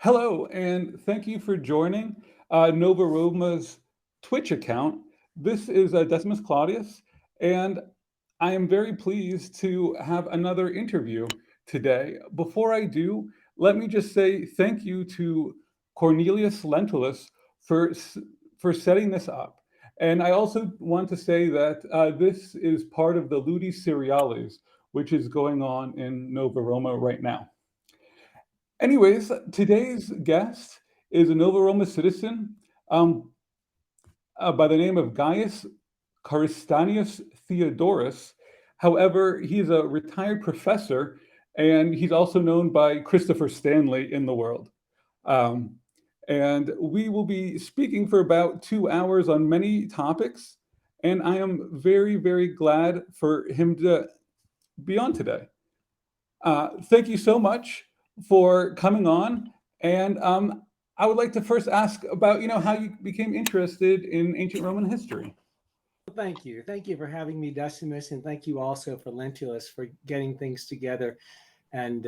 Hello, and thank you for joining Nova Roma's Twitch account. This is Decimus Claudius, and I am very pleased to have another interview today. Before I do, let me just say thank you to Cornelius Lentulus for for setting this up. And I also want to say that this is part of the Ludi Cerealis, which is going on in Nova Roma right now. Anyways, today's guest is a Nova Roma citizen um, by the name of Gaius Caristanius Theodorus. However, he's a retired professor, and he's also known by Christopher Stanley in the world. Um, and we will be speaking for about 2 hours on many topics, and I am very, very glad for him to be on today. Thank you so much for coming on. And I would like to first ask about, how you became interested in ancient Roman history. Thank you. Thank you for having me, Decimus, and thank you also for Lentulus for getting things together and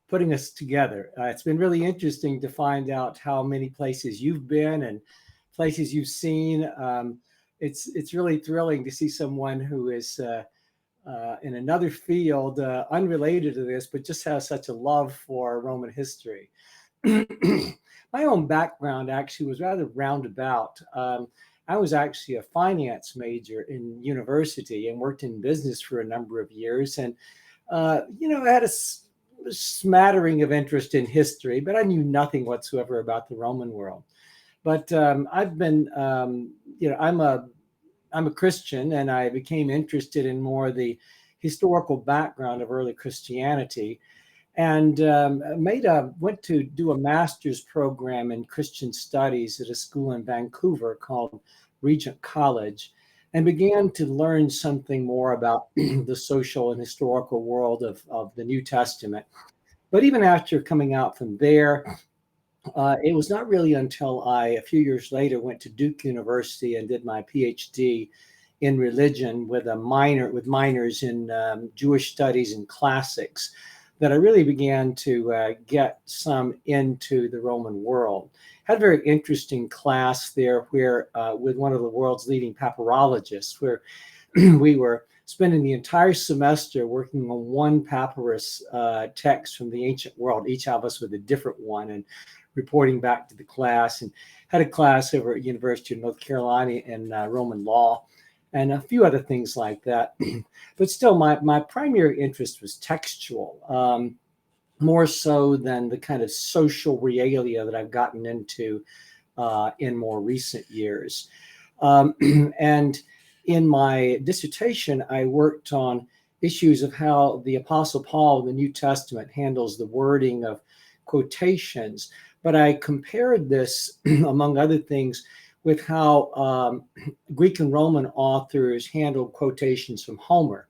putting us together. It's been really interesting to find out how many places you've been and places you've seen. It's really thrilling to see someone who is in another field, unrelated to this, but just has such a love for Roman history. My own background actually was rather roundabout. I was actually a finance major in university and worked in business for a number of years. And, I had a smattering of interest in history, but I knew nothing whatsoever about the Roman world. But I've been, I'm a Christian, and I became interested in more the historical background of early Christianity, and went to do a master's program in Christian studies at a school in Vancouver called Regent College, and began to learn something more about the social and historical world of the New Testament. But even after coming out from there, it was not really until I, a few years later, went to Duke University and did my PhD in religion with minors in Jewish studies and classics that I really began to get some into the Roman world. Had a very interesting class there where with one of the world's leading papyrologists, where we were spending the entire semester working on one papyrus text from the ancient world, each of us with a different one, and reporting back to the class. And had a class over at University of North Carolina in Roman law and a few other things like that. But still, my primary interest was textual, more so than the kind of social realia that I've gotten into in more recent years. And in my dissertation, I worked on issues of how the Apostle Paul in the New Testament handles the wording of quotations. But I compared this, among other things, with how Greek and Roman authors handled quotations from Homer.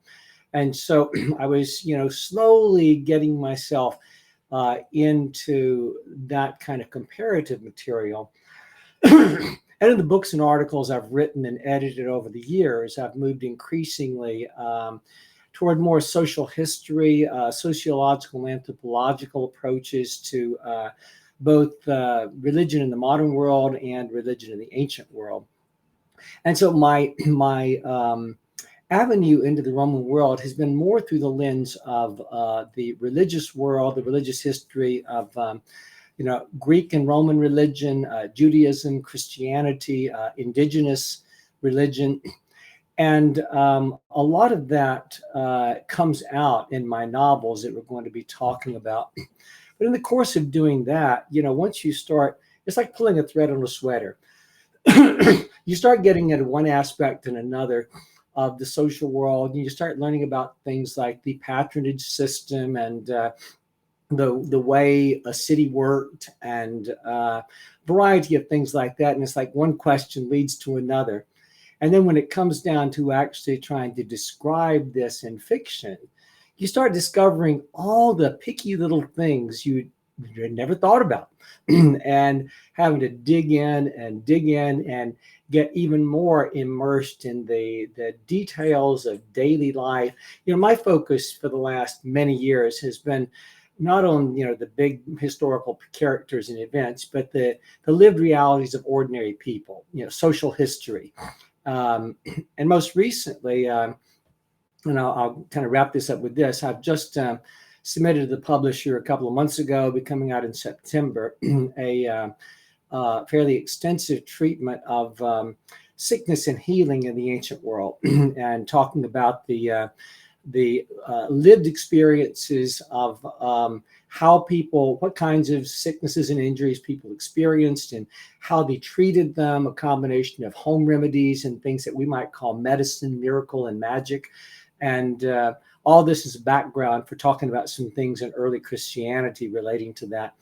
And so I was, slowly getting myself into that kind of comparative material. And in the books and articles I've written and edited over the years, I've moved increasingly toward more social history, sociological and anthropological approaches to both religion in the modern world and religion in the ancient world. And so my avenue into the Roman world has been more through the lens of the religious world, the religious history of Greek and Roman religion, Judaism, Christianity, indigenous religion. And a lot of that comes out in my novels that we're going to be talking about. But in the course of doing that, once you start, it's like pulling a thread on a sweater. You start getting into one aspect and another of the social world, and you start learning about things like the patronage system and the way a city worked and variety of things like that. And it's like one question leads to another. And then when it comes down to actually trying to describe this in fiction, you start discovering all the picky little things you never thought about and having to dig in and get even more immersed in the details of daily life. My focus for the last many years has been not on the big historical characters and events, but the lived realities of ordinary people, social history. And most recently, and I'll kind of wrap this up with this, I've just submitted to the publisher a couple of months ago, will be coming out in September, a fairly extensive treatment of sickness and healing in the ancient world, and talking about the lived experiences of how people, what kinds of sicknesses and injuries people experienced and how they treated them, a combination of home remedies and things that we might call medicine, miracle, and magic. And all this is background for talking about some things in early Christianity relating to that.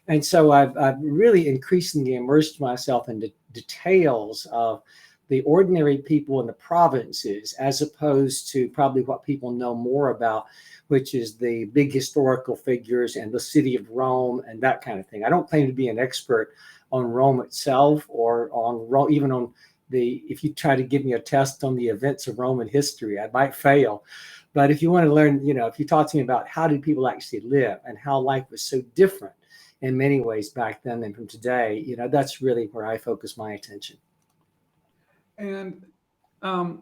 And so I've really increasingly immersed myself in the details of the ordinary people in the provinces, as opposed to probably what people know more about, which is the big historical figures and the city of Rome and that kind of thing. I don't claim to be an expert on Rome itself, or on Rome, even on if you try to give me a test on the events of Roman history, I might fail. But if you want to learn, if you talk to me about how did people actually live and how life was so different in many ways back then than from today, that's really where I focus my attention. And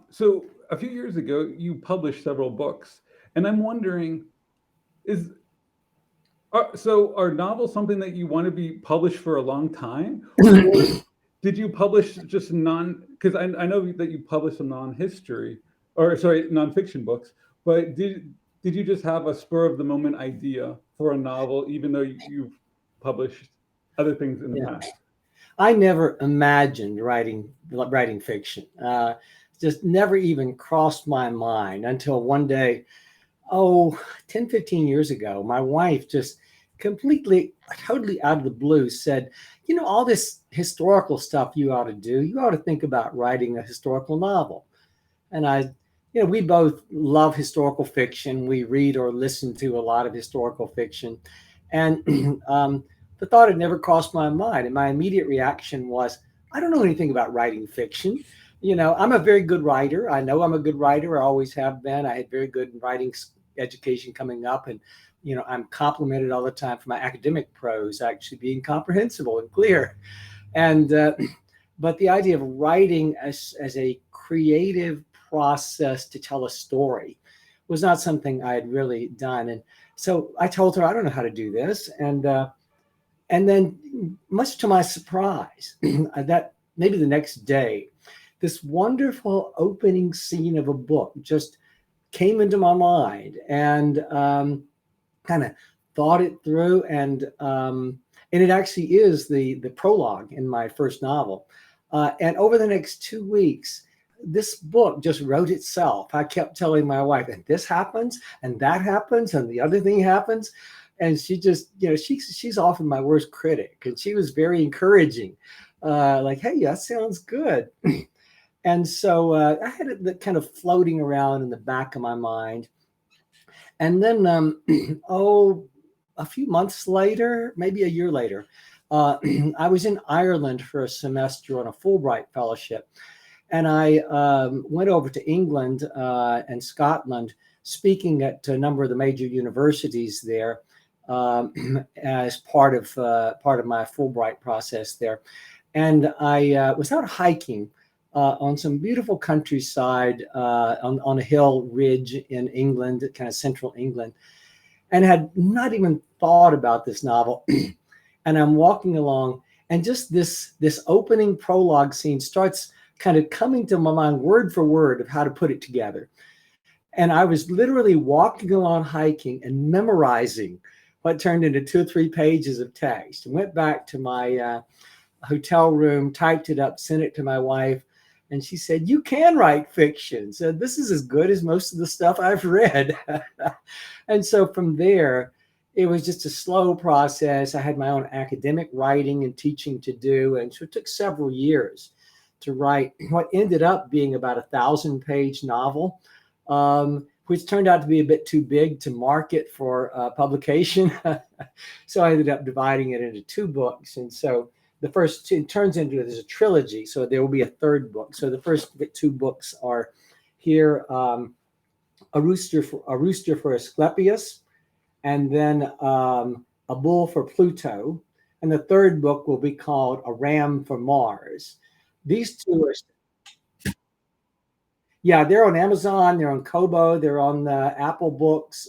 so a few years ago, you published several books, and I'm wondering, are novels something that you want to be published for a long time? Or did you publish just because I know that you published some nonfiction books, but did you just have a spur of the moment idea for a novel, even though you've published other things in the past? I never imagined writing fiction. Just never even crossed my mind until one day, 10, 15 years ago, my wife just totally out of the blue said, all this historical stuff you ought to do, you ought to think about writing a historical novel. And we both love historical fiction. We read or listen to a lot of historical fiction. And the thought had never crossed my mind. And my immediate reaction was, I don't know anything about writing fiction. I'm a very good writer. I know I'm a good writer. I always have been. I had very good writing education coming up. And, I'm complimented all the time for my academic prose actually being comprehensible and clear. And, but the idea of writing as a creative process to tell a story was not something I had really done. And so I told her, I don't know how to do this. And then, much to my surprise, that maybe the next day, this wonderful opening scene of a book just came into my mind, and kind of thought it through. And it actually is the prologue in my first novel. And over the next 2 weeks, this book just wrote itself. I kept telling my wife, and this happens, and that happens, and the other thing happens. And she just, she's often my worst critic. And she was very encouraging, like, hey, that sounds good. And so I had it kind of floating around in the back of my mind. And then, a few months later, maybe a year later, I was in Ireland for a semester on a Fulbright fellowship. And I went over to England and Scotland, speaking at a number of the major universities there, as part of my Fulbright process there. And I was out hiking on some beautiful countryside on a hill ridge in England, kind of central England, and had not even thought about this novel. And I'm walking along, and just this opening prologue scene starts kind of coming to my mind word for word of how to put it together. And I was literally walking along hiking and memorizing what turned into 2 or 3 pages of text, and went back to my hotel room, typed it up, sent it to my wife. And she said, you can write fiction. So this is as good as most of the stuff I've read. And so from there, it was just a slow process. I had my own academic writing and teaching to do. And so it took several years to write what ended up being about a 1,000-page novel, which turned out to be a bit too big to market for publication. So I ended up dividing it into 2 books. And so the first 2 turns into, there's a trilogy. So there will be a 3rd book. So the first 2 books are here, A Rooster for Asklepios, and then A Bull for Pluto. And the third book will be called A Ram for Mars. These two are, yeah, they're on Amazon, they're on Kobo, they're on Apple Books,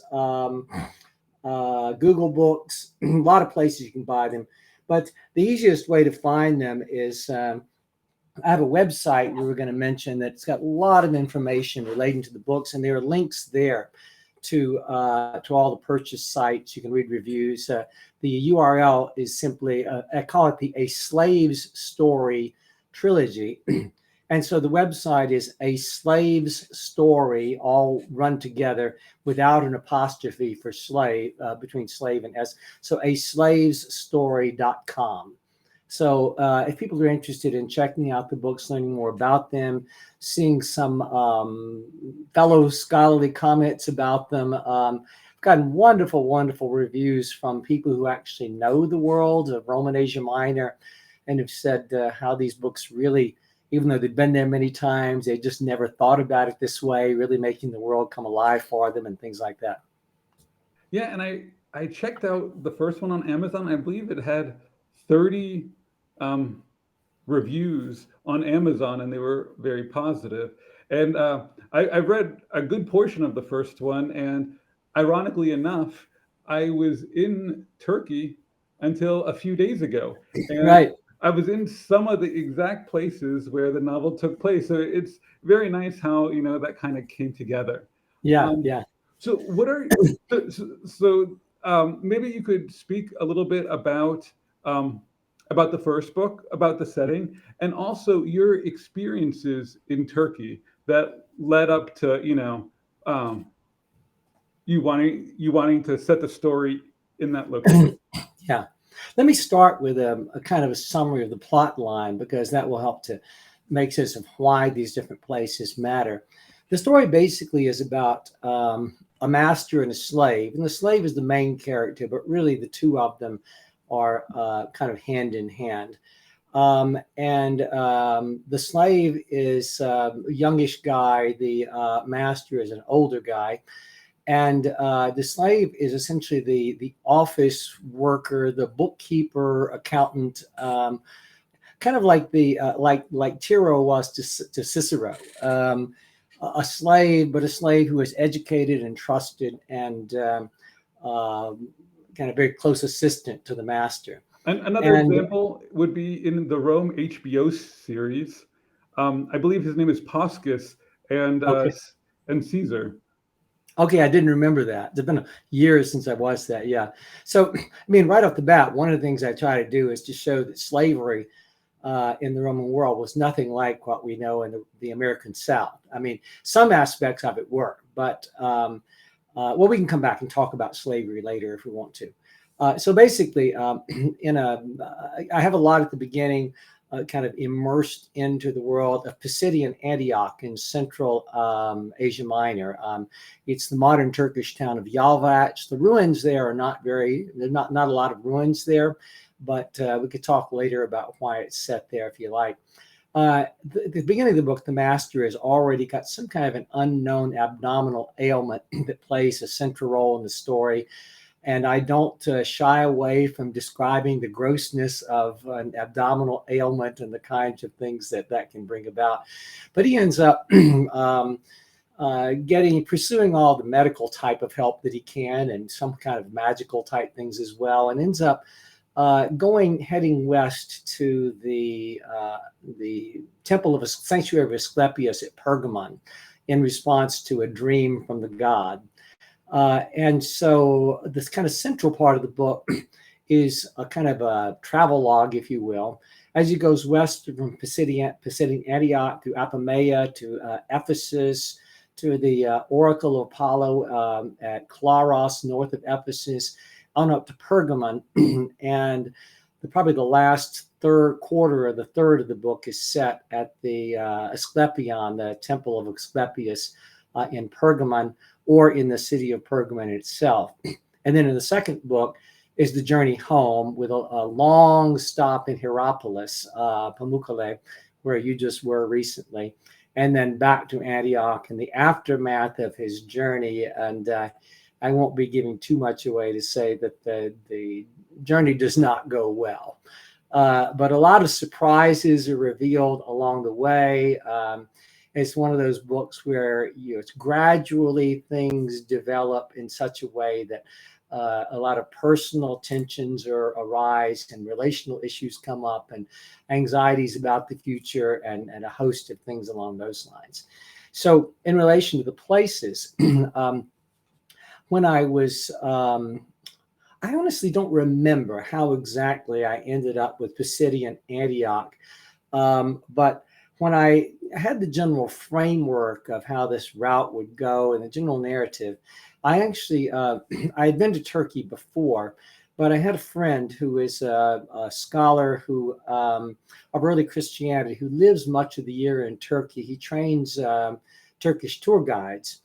Google Books, a lot of places you can buy them. But the easiest way to find them is I have a website we were going to mention that's got a lot of information relating to the books, and there are links there to all the purchase sites. You can read reviews. The URL is simply, I call it the A Slave's Story Trilogy. And so the website is A Slave's Story, all run together without an apostrophe for slave, between slave and S. So aslavesstory.com. So if people are interested in checking out the books, learning more about them, seeing some fellow scholarly comments about them, I've gotten wonderful, wonderful reviews from people who actually know the world of Roman Asia Minor and have said how these books really, even though they've been there many times, they just never thought about it this way, really making the world come alive for them and things like that. Yeah, and I checked out the first one on Amazon. I believe it had 30 reviews on Amazon, and they were very positive. And I read a good portion of the first one, and ironically enough, I was in Turkey until a few days ago. And Right. I was in some of the exact places where the novel took place. So it's very nice how, that kind of came together. Yeah, Um, yeah. so what are maybe you could speak a little bit about the first book, about the setting, and also your experiences in Turkey that led up to you wanting to set the story in that location. Yeah. Let me start with a kind of a summary of the plot line, because that will help to make sense of why these different places matter. The story basically is about a master and a slave, and the slave is the main character, but really the two of them are kind of hand in hand. The slave is a youngish guy, the master is an older guy. And the slave is essentially the office worker, the bookkeeper, accountant, kind of like the like Tiro was to Cicero, a slave, but a slave who is educated and trusted and kind of very close assistant to the master. And another example would be in the Rome HBO series. I believe his name is Poscus and Okay. and Caesar. Okay, I didn't remember that. It's been years since I watched that. Yeah. So, I mean, right off the bat, one of the things I try to do is to show that slavery in the Roman world was nothing like what we know in the American South. I mean, some aspects of it were, but well, we can come back and talk about slavery later if we want to. So basically, I have a lot at the beginning, kind of immersed into the world of Pisidian Antioch in central Asia Minor. It's the modern Turkish town of Yalvaç. The ruins there are not a lot of ruins there, but we could talk later about why it's set there if you like. The beginning of the book, the master has already got some kind of an unknown abdominal ailment that plays a central role in the story. And I don't shy away from describing the grossness of an abdominal ailment and the kinds of things that can bring about. But he ends up pursuing all the medical type of help that he can, and some kind of magical type things as well, and ends up heading west to the temple of a sanctuary of Asklepios at Pergamon in response to a dream from the god. And so this kind of central part of the book is a kind of a travel log, if you will, as he goes west from Pisidian Antioch to Apamea to Ephesus to the Oracle of Apollo at Claros, north of Ephesus, on up to Pergamon. And probably the last quarter of the third of the book is set at the Asklepion, the temple of Asklepios in Pergamon, or in the city of Pergamon itself. And then in the second book is the journey home with a long stop in Hierapolis, Pamukkale, where you just were recently, and then back to Antioch and the aftermath of his journey. And I won't be giving too much away to say that the journey does not go well. But a lot of surprises are revealed along the way. It's one of those books where it's gradually things develop in such a way that a lot of personal tensions arise and relational issues come up and anxieties about the future and a host of things along those lines. So in relation to the places, when I was, I honestly don't remember how exactly I ended up with Pisidian Antioch, but when I had the general framework of how this route would go and the general narrative, I actually, I had been to Turkey before, but I had a friend who is a scholar who of early Christianity who lives much of the year in Turkey. He trains Turkish tour guides.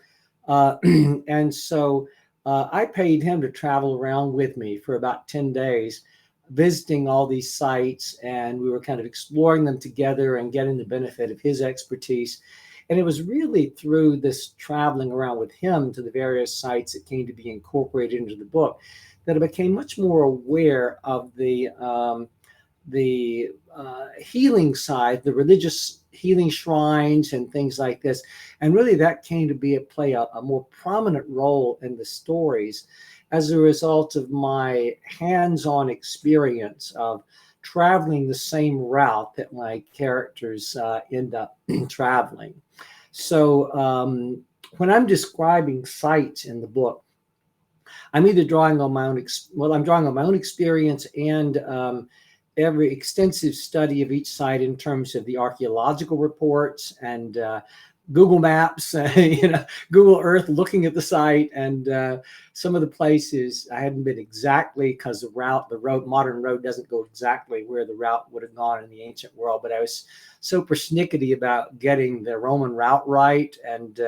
And so I paid him to travel around with me for about 10 days, visiting all these sites, and we were kind of exploring them together and getting the benefit of his expertise. And it was really through this traveling around with him to the various sites that came to be incorporated into the book that I became much more aware of the healing side, the religious healing shrines and things like this. And really that came to play a more prominent role in the stories as a result of my hands-on experience of traveling the same route that my characters end up traveling. So when I'm describing sites in the book, I'm either drawing on my own, I'm drawing on my own experience and every extensive study of each site in terms of the archaeological reports and Google Maps, Google Earth, looking at the site, and some of the places I hadn't been exactly because the modern road doesn't go exactly where the route would have gone in the ancient world. But I was so persnickety about getting the Roman route right and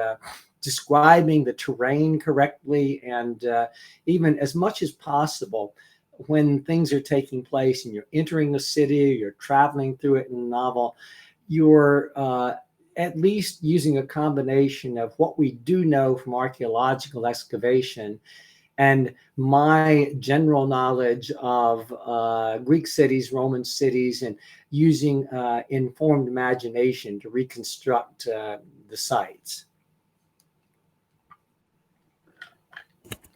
describing the terrain correctly, and even as much as possible when things are taking place and you're entering the city, you're traveling through it in the novel, you're at least using a combination of what we do know from archaeological excavation and my general knowledge of Greek cities, Roman cities, and using informed imagination to reconstruct the sites.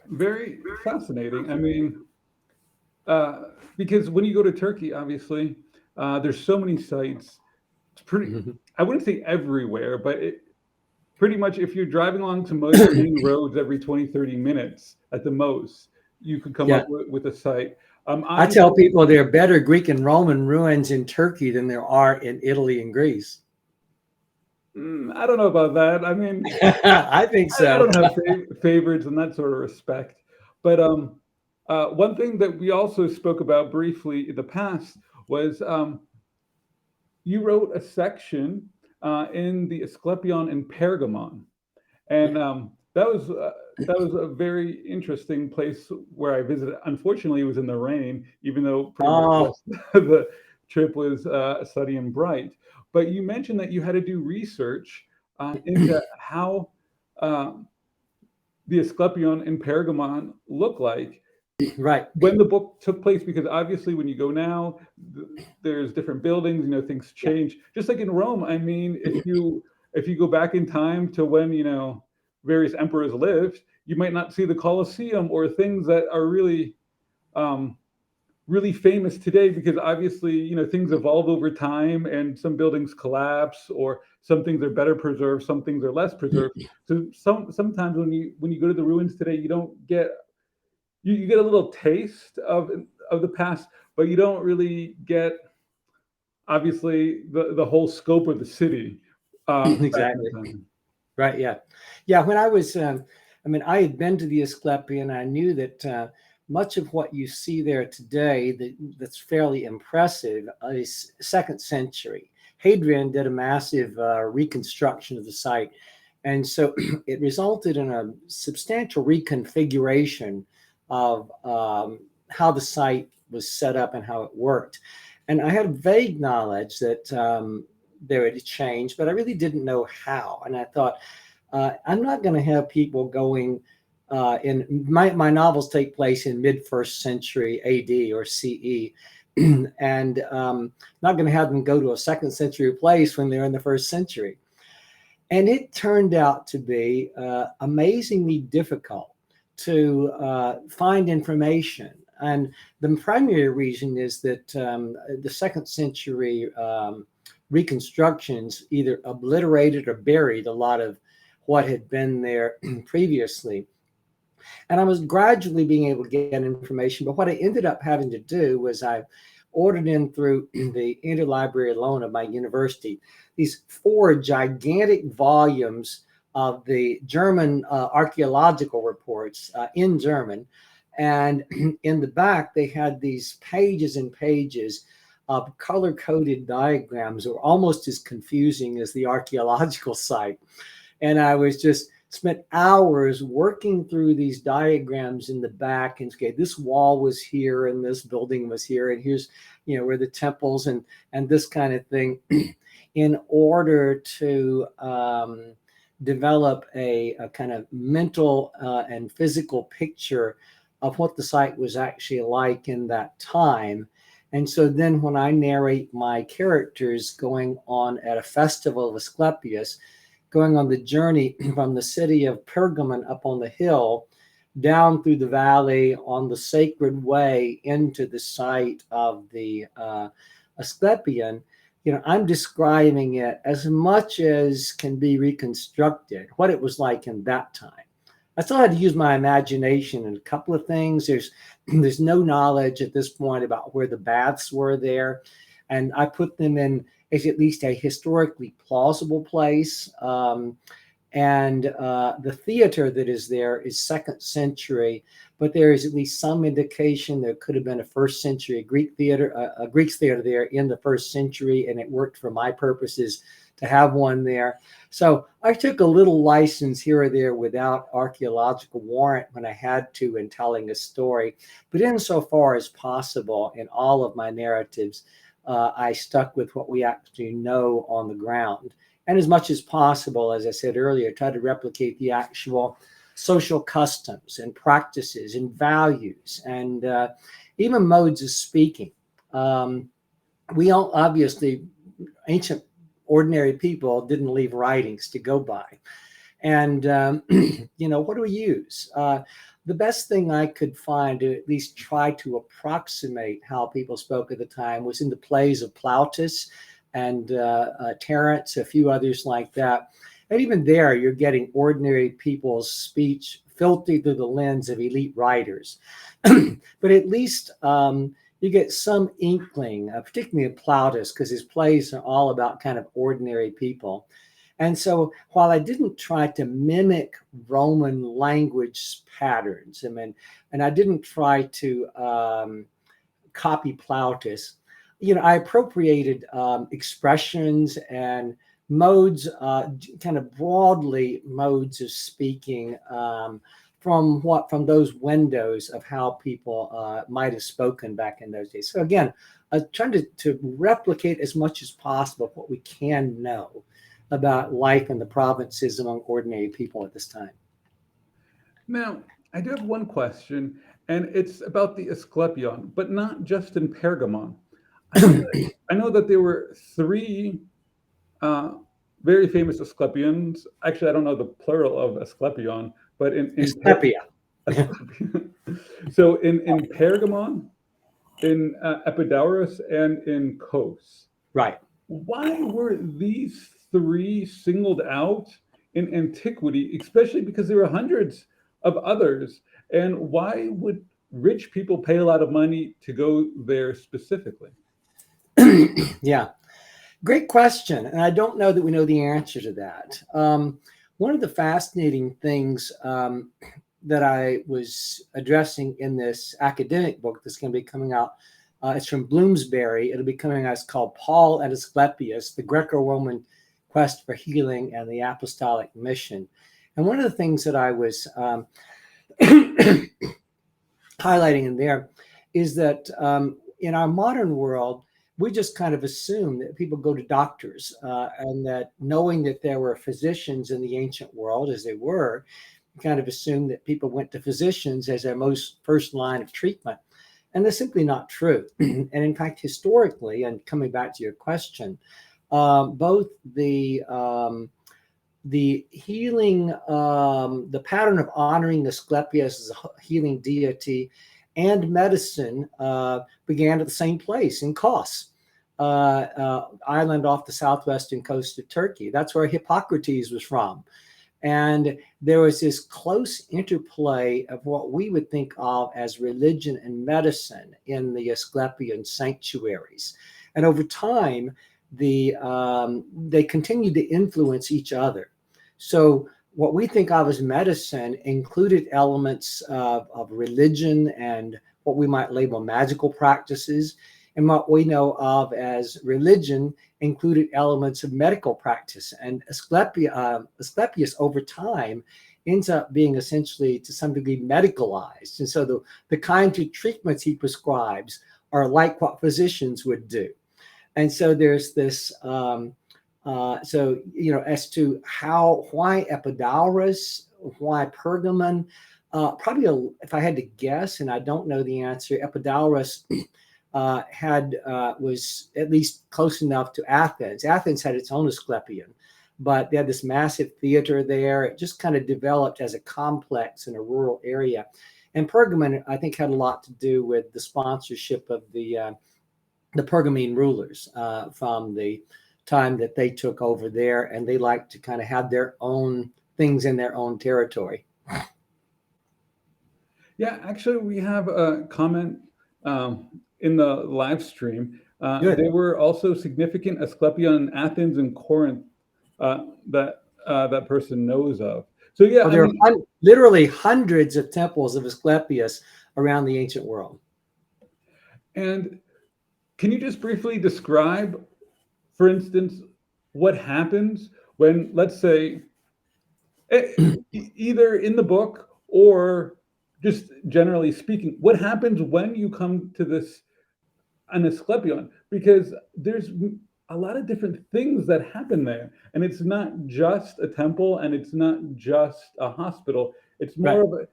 Very fascinating. I mean, because when you go to Turkey, obviously, there's so many sites. It's pretty, I wouldn't say everywhere, but pretty much if you're driving along to most main roads every 20, 30 minutes at the most, you could come up with a site. I tell people there are better Greek and Roman ruins in Turkey than there are in Italy and Greece. I don't know about that. I mean, I think so. I don't have favorites in that sort of respect. But one thing that we also spoke about briefly in the past was you wrote a section in the Asklepios in Pergamon, and that was a very interesting place where I visited. Unfortunately, it was in the rain, even though pretty much the trip was sunny and bright. But you mentioned that you had to do research into how the Asklepios in Pergamon looked like. Right. When the book took place, because obviously when you go now, there's different buildings, things change. Just like in Rome, I mean, if you go back in time to when, various emperors lived, you might not see the Colosseum or things that are really, really famous today, because obviously, things evolve over time and some buildings collapse or some things are better preserved, some things are less preserved. So sometimes when you go to the ruins today, you don't get, you get a little taste of the past, but you don't really get, obviously, the whole scope of the city. Exactly. Right. Yeah. When I was, I had been to the Asklepios, and I knew that much of what you see there today that's fairly impressive is 2nd century. Hadrian did a massive reconstruction of the site. And so it resulted in a substantial reconfiguration of how the site was set up and how it worked. And I had a vague knowledge that there had changed, but I really didn't know how. And I thought, I'm not going to have people going In my novels take place in mid-first century AD or CE, and not going to have them go to a second century place when they're in the first century. And it turned out to be amazingly difficult to find information. And the primary reason is that the second century reconstructions either obliterated or buried a lot of what had been there previously. And I was gradually being able to get information. But what I ended up having to do was I ordered in through the interlibrary loan of my university these 4 gigantic volumes of the German archaeological reports in German. And in the back, they had these pages and pages of color-coded diagrams that were almost as confusing as the archaeological site. And I was just spent hours working through these diagrams in the back, and okay, this wall was here and this building was here, and here's, you know, where the temples and this kind of thing, in order to develop a kind of mental and physical picture of what the site was actually like in that time. And so then when I narrate my characters going on at a festival of Asklepios, going on the journey from the city of Pergamon up on the hill, down through the valley on the sacred way into the site of the Asklepion, you know, I'm describing it as much as can be reconstructed, what it was like in that time. I still had to use my imagination in a couple of things. There's no knowledge at this point about where the baths were there. And I put them in at least a historically plausible place. And the theater that is there is second century, but there is at least some indication there could have been a first century Greek theater, a Greek theater there in the first century, and it worked for my purposes to have one there. So I took a little license here or there without archaeological warrant when I had to in telling a story. But insofar as possible in all of my narratives, I stuck with what we actually know on the ground. And as much as possible, as I said earlier, try to replicate the actual social customs and practices and values and even modes of speaking. We all obviously, ancient ordinary people didn't leave writings to go by. And, you know, what do we use? The best thing I could find to at least try to approximate how people spoke at the time was in the plays of Plautus and Terence, a few others like that. And even there, you're getting ordinary people's speech filtered through the lens of elite writers. But at least you get some inkling, particularly of Plautus, because his plays are all about kind of ordinary people. And so while I didn't try to mimic Roman language patterns, and I didn't try to copy Plautus, you know, I appropriated expressions and modes, kind of broadly modes of speaking from those windows of how people might have spoken back in those days. So again, trying to replicate as much as possible what we can know about life in the provinces among ordinary people at this time. Now, I do have one question, and it's about the Asklepion, but not just in Pergamon. I know that there were 3 very famous Asklepions. Actually, I don't know the plural of Asklepion, but in Asklepia. So in Pergamon, in Epidaurus, and in Kos. Right. Why were these 3 singled out in antiquity, especially because there were hundreds of others? And why would rich people pay a lot of money to go there specifically? Yeah, great question. And I don't know that we know the answer to that. One of the fascinating things that I was addressing in this academic book that's going to be coming out, it's from Bloomsbury. It'll be coming out. It's called Paul and Asklepios, the Greco-Roman Quest for Healing and the Apostolic Mission. And one of the things that I was highlighting in there is that in our modern world, we just kind of assume that people go to doctors and that knowing that there were physicians in the ancient world, as they were, kind of assumed that people went to physicians as their most first line of treatment. And that's simply not true. And in fact, historically, and coming back to your question, both the healing, the pattern of honoring Asklepios as a healing deity and medicine began at the same place in Kos, island off the southwestern coast of Turkey. That's where Hippocrates was from. And there was this close interplay of what we would think of as religion and medicine in the Asklepian sanctuaries. And over time, they continued to influence each other. So what we think of as medicine included elements of religion and what we might label magical practices. And what we know of as religion included elements of medical practice. And Asklepios over time ends up being essentially to some degree medicalized. And so the kinds of treatments he prescribes are like what physicians would do. And so there's this, as to why Epidaurus, why Pergamon, if I had to guess, and I don't know the answer, Epidaurus was at least close enough to Athens. Athens had its own Asklepion, but they had this massive theater there. It just kind of developed as a complex in a rural area. And Pergamon, I think, had a lot to do with the sponsorship of the Pergamene rulers from the time that they took over there, and they like to kind of have their own things in their own territory. Yeah, actually, we have a comment in the live stream. There were also significant Asklepion in Athens and Corinth that person knows of. So yeah, well, there are literally hundreds of temples of Asklepios around the ancient world. And can you just briefly describe, for instance, what happens when, let's say, either in the book or just generally speaking, what happens when you come to an Asklepion? Because there's a lot of different things that happen there, and it's not just a temple, and it's not just a hospital. It's more of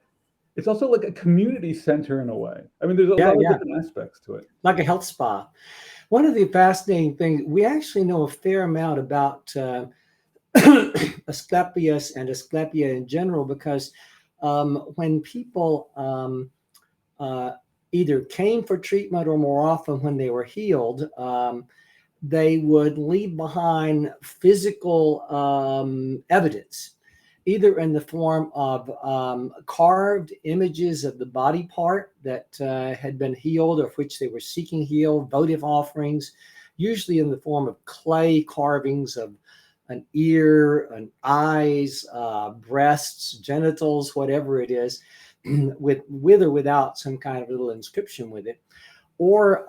it's also like a community center in a way. I mean, there's a lot of different aspects to it. Like a health spa. One of the fascinating things, we actually know a fair amount about Asklepios and Asklepia in general, because when people either came for treatment or more often when they were healed, they would leave behind physical evidence, either in the form of carved images of the body part that had been healed or which they were seeking healed, votive offerings, usually in the form of clay carvings of an ear, an eyes, breasts, genitals, whatever it is, with or without some kind of little inscription with it, or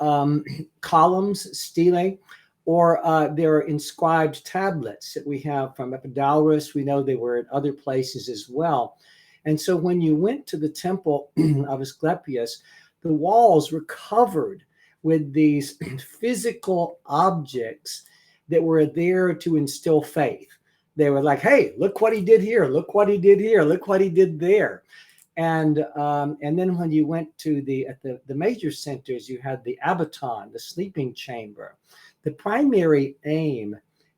columns, stelae, or there are inscribed tablets that we have from Epidaurus. We know they were at other places as well. And so when you went to the temple of Asklepios, the walls were covered with these physical objects that were there to instill faith. They were like, hey, look what he did here. Look what he did here. Look what he did there. And then when you went to the major centers, you had the abaton, the sleeping chamber. The primary aim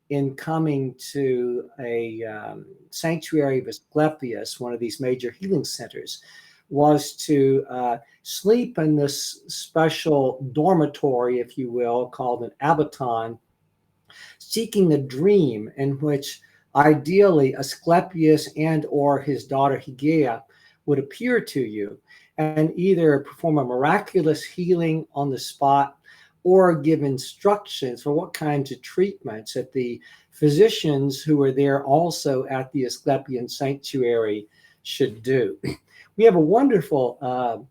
in coming to a sanctuary of Asklepios, one of these major healing centers, was to sleep in this special dormitory, if you will, called an abaton, seeking a dream in which ideally Asklepios and or his daughter Hygieia would appear to you and either perform a miraculous healing on the spot or give instructions for what kinds of treatments that the physicians who were there also at the Asklepian sanctuary should do. We have a wonderful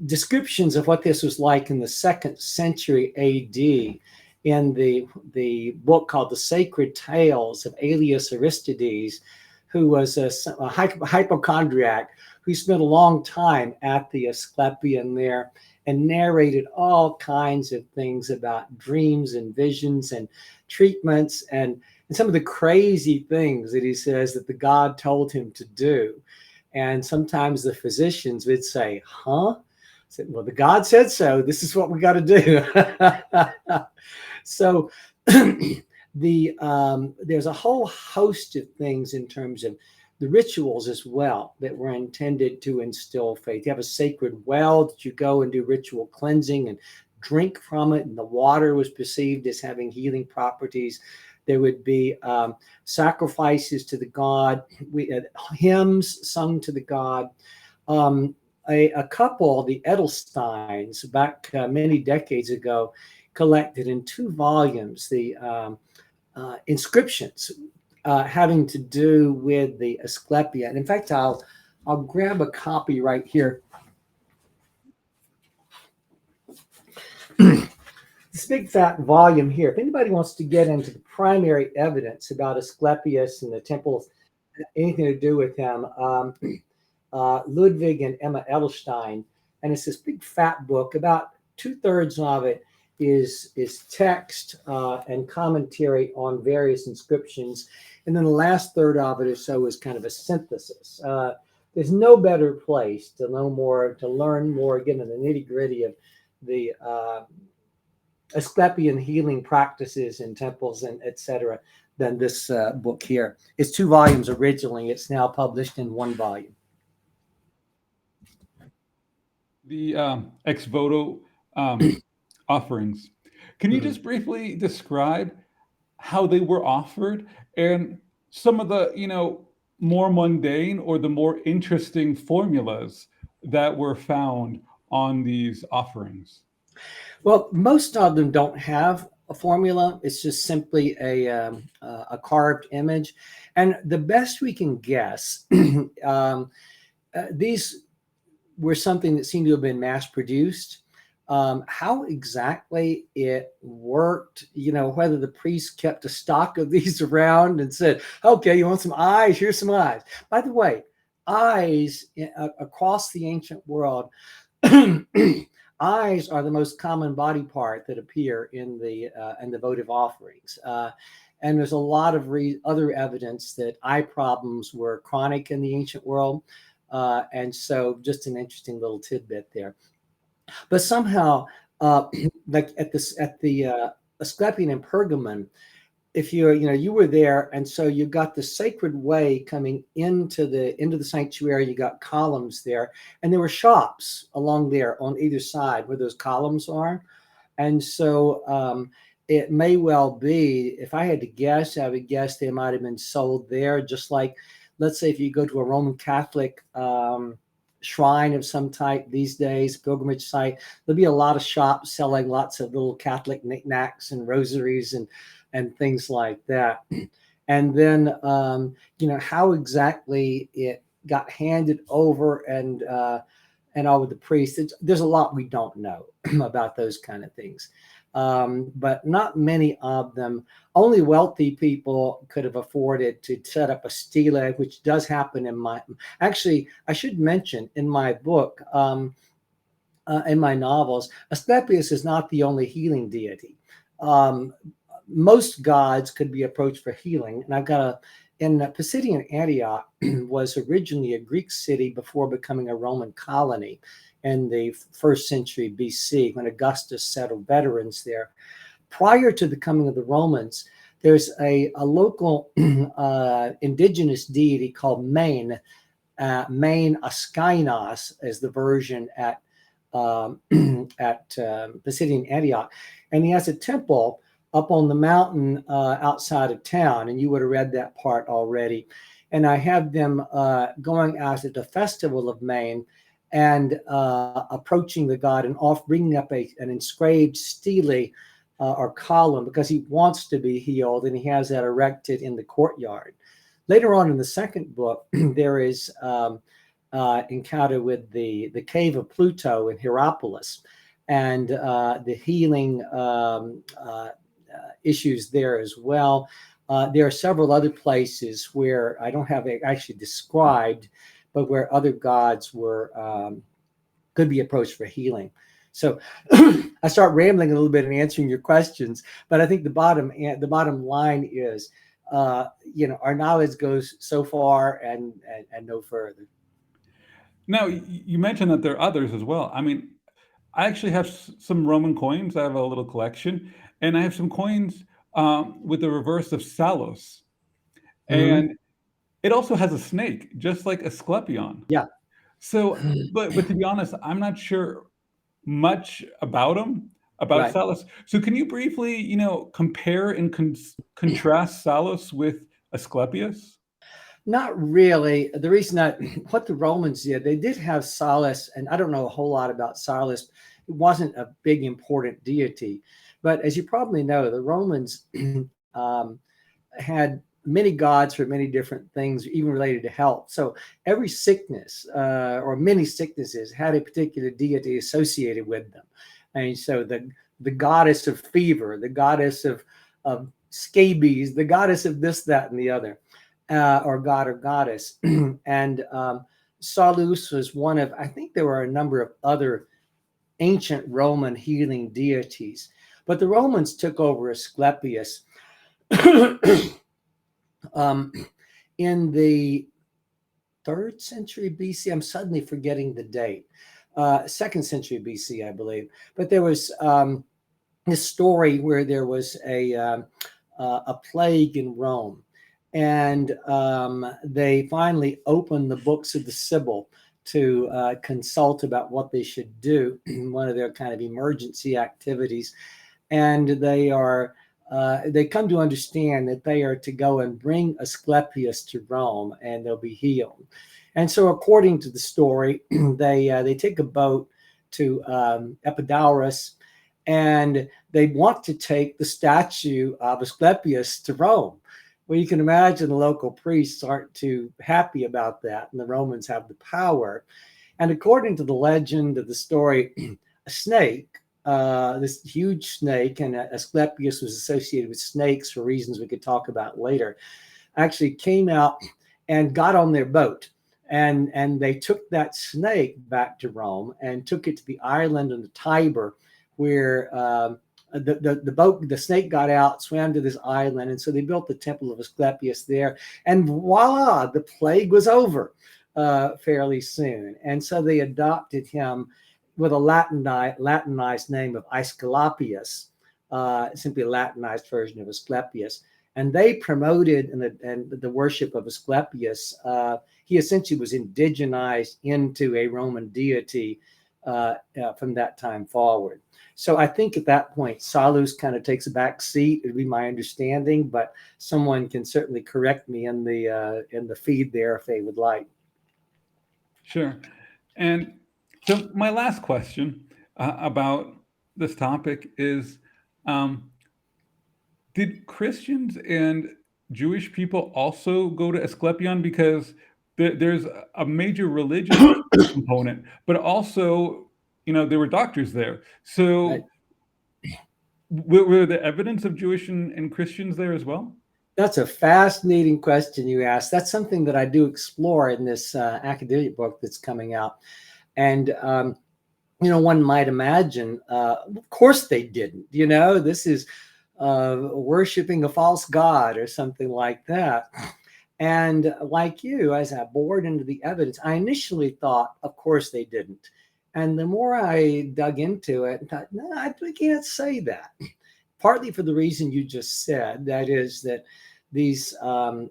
descriptions of what this was like in the 2nd century AD in the book called The Sacred Tales of Aelius Aristides, who was a hypochondriac who spent a long time at the Asklepion there and narrated all kinds of things about dreams and visions and treatments and some of the crazy things that he says that the god told him to do. And sometimes the physicians would say, huh? I said, well, the God said so. This is what we got to do. So there's a whole host of things in terms of the rituals as well that were intended to instill faith. You have a sacred well that you go and do ritual cleansing and drink from it, and the water was perceived as having healing properties. There would be sacrifices to the god, hymns sung to the god. A couple, the Edelsteins, back many decades ago, collected in 2 volumes the inscriptions having to do with the Asklepios. And in fact, I'll grab a copy right here. This big fat volume here. If anybody wants to get into the primary evidence about Asklepios and the temples, anything to do with him, Ludwig and Emma Edelstein, and it's this big fat book. About 2/3 of it is text and commentary on various inscriptions, and then the last third of it or so is kind of a synthesis. There's no better place to know more, to learn more, get into the nitty-gritty of the Asclepian healing practices in temples and etc. than this book here. It's 2 volumes originally. It's now published in 1 volume. The ex voto offerings. Can you just briefly describe how they were offered and some of the, more mundane or the more interesting formulas that were found on these offerings? Well, most of them don't have a formula. It's just simply a carved image. And the best we can guess, these were something that seemed to have been mass produced. How exactly it worked, whether the priest kept a stock of these around and said, okay, you want some eyes? Here's some eyes. By the way, eyes across the ancient world, eyes are the most common body part that appear in the votive offerings. And there's a lot of other evidence that eye problems were chronic in the ancient world. And so just an interesting little tidbit there. But somehow, like at the Asclepian in Pergamon, if you were there, and so you got the sacred way coming into the sanctuary. You got columns there, and there were shops along there on either side where those columns are, and so it may well be. If I had to guess, I would guess they might have been sold there, just like, let's say, if you go to a Roman Catholic shrine of some type these days, pilgrimage site, there'll be a lot of shops selling lots of little Catholic knickknacks and rosaries and things like that. And then, how exactly it got handed over and all with the priest, there's a lot we don't know about those kind of things. But not many of them. Only wealthy people could have afforded to set up a stele, which does happen actually, I should mention in my book, in my novels, Asclepios is not the only healing deity. Most gods could be approached for healing. And I've got in Pisidian Antioch was originally a Greek city before becoming a Roman colony in the 1st century BC, when Augustus settled veterans there. Prior to the coming of the Romans, there's a local indigenous deity called Main Askainos, as the version at Pisidian Antioch. And he has a temple up on the mountain outside of town, and you would have read that part already. And I have them going out at the festival of Main and approaching the god and bringing up an inscribed stele or column, because he wants to be healed, and he has that erected in the courtyard. Later on in the 2nd book, there is encounter with the cave of Pluto in Hierapolis, and the healing issues there as well. There are several other places where I don't have it actually described, but where other gods could be approached for healing. So I start rambling a little bit and answering your questions, but I think the bottom line is, our knowledge goes so far and no further. Now, you mentioned that there are others as well. I mean, I actually have some Roman coins. I have a little collection, and I have some coins with the reverse of Salos, Mhm. and it also has a snake, just like Asklepion. Yeah. So, but to be honest, I'm not sure much about him, about Right. Salos. So, can you briefly, compare and contrast Salos with Asklepios? Not really. The reason that what the Romans did, they did have Solace, and I don't know a whole lot about Solace. It wasn't a big important deity, but as you probably know, the Romans um, had many gods for many different things, even related to health. So every sickness or many sicknesses had a particular deity associated with them. And so the goddess of fever, the goddess of scabies, the goddess of this, that, and the other, or god or goddess. And Salus was one of, I think there were a number of other ancient Roman healing deities, but the Romans took over Asclepius um, in the 3rd century BC. I'm suddenly forgetting the date. 2nd century BC, I believe. But there was this story where there was a plague in Rome, and they finally opened the books of the Sibyl to consult about what they should do, one of their kind of emergency activities. And they come to understand that they are to go and bring Asclepius to Rome, and they'll be healed. And so, according to the story, they take a boat to Epidaurus, and they want to take the statue of Asclepius to Rome. Well, you can imagine the local priests aren't too happy about that, and the Romans have the power. And according to the legend of the story, a snake, this huge snake, and Asclepius was associated with snakes for reasons we could talk about later, actually came out and got on their boat. And they took that snake back to Rome and took it to the island on the Tiber, where the snake got out, swam to this island, and so they built the temple of Asclepius there. And voila, the plague was over fairly soon. And so they adopted him with a Latinized name of Asklepios, simply a Latinized version of Asclepius. And they promoted the worship of Asclepius. He essentially was indigenized into a Roman deity from that time forward. So I think at that point, Salus kind of takes a back seat. It'd be my understanding, but someone can certainly correct me in the feed there if they would like. Sure. And so, my last question about this topic is um, did Christians and Jewish people also go to Asclepion? Because there's a major religious component, but also, there were doctors there. Right. So, were there evidence of Jewish and Christians there as well? That's a fascinating question you asked. That's something that I do explore in this academic book that's coming out. And one might imagine, of course they didn't. This is worshiping a false god or something like that. And like you, as I bored into the evidence, I initially thought, of course they didn't. And the more I dug into it, I thought, no, we can't say that. Partly for the reason you just said, that is that these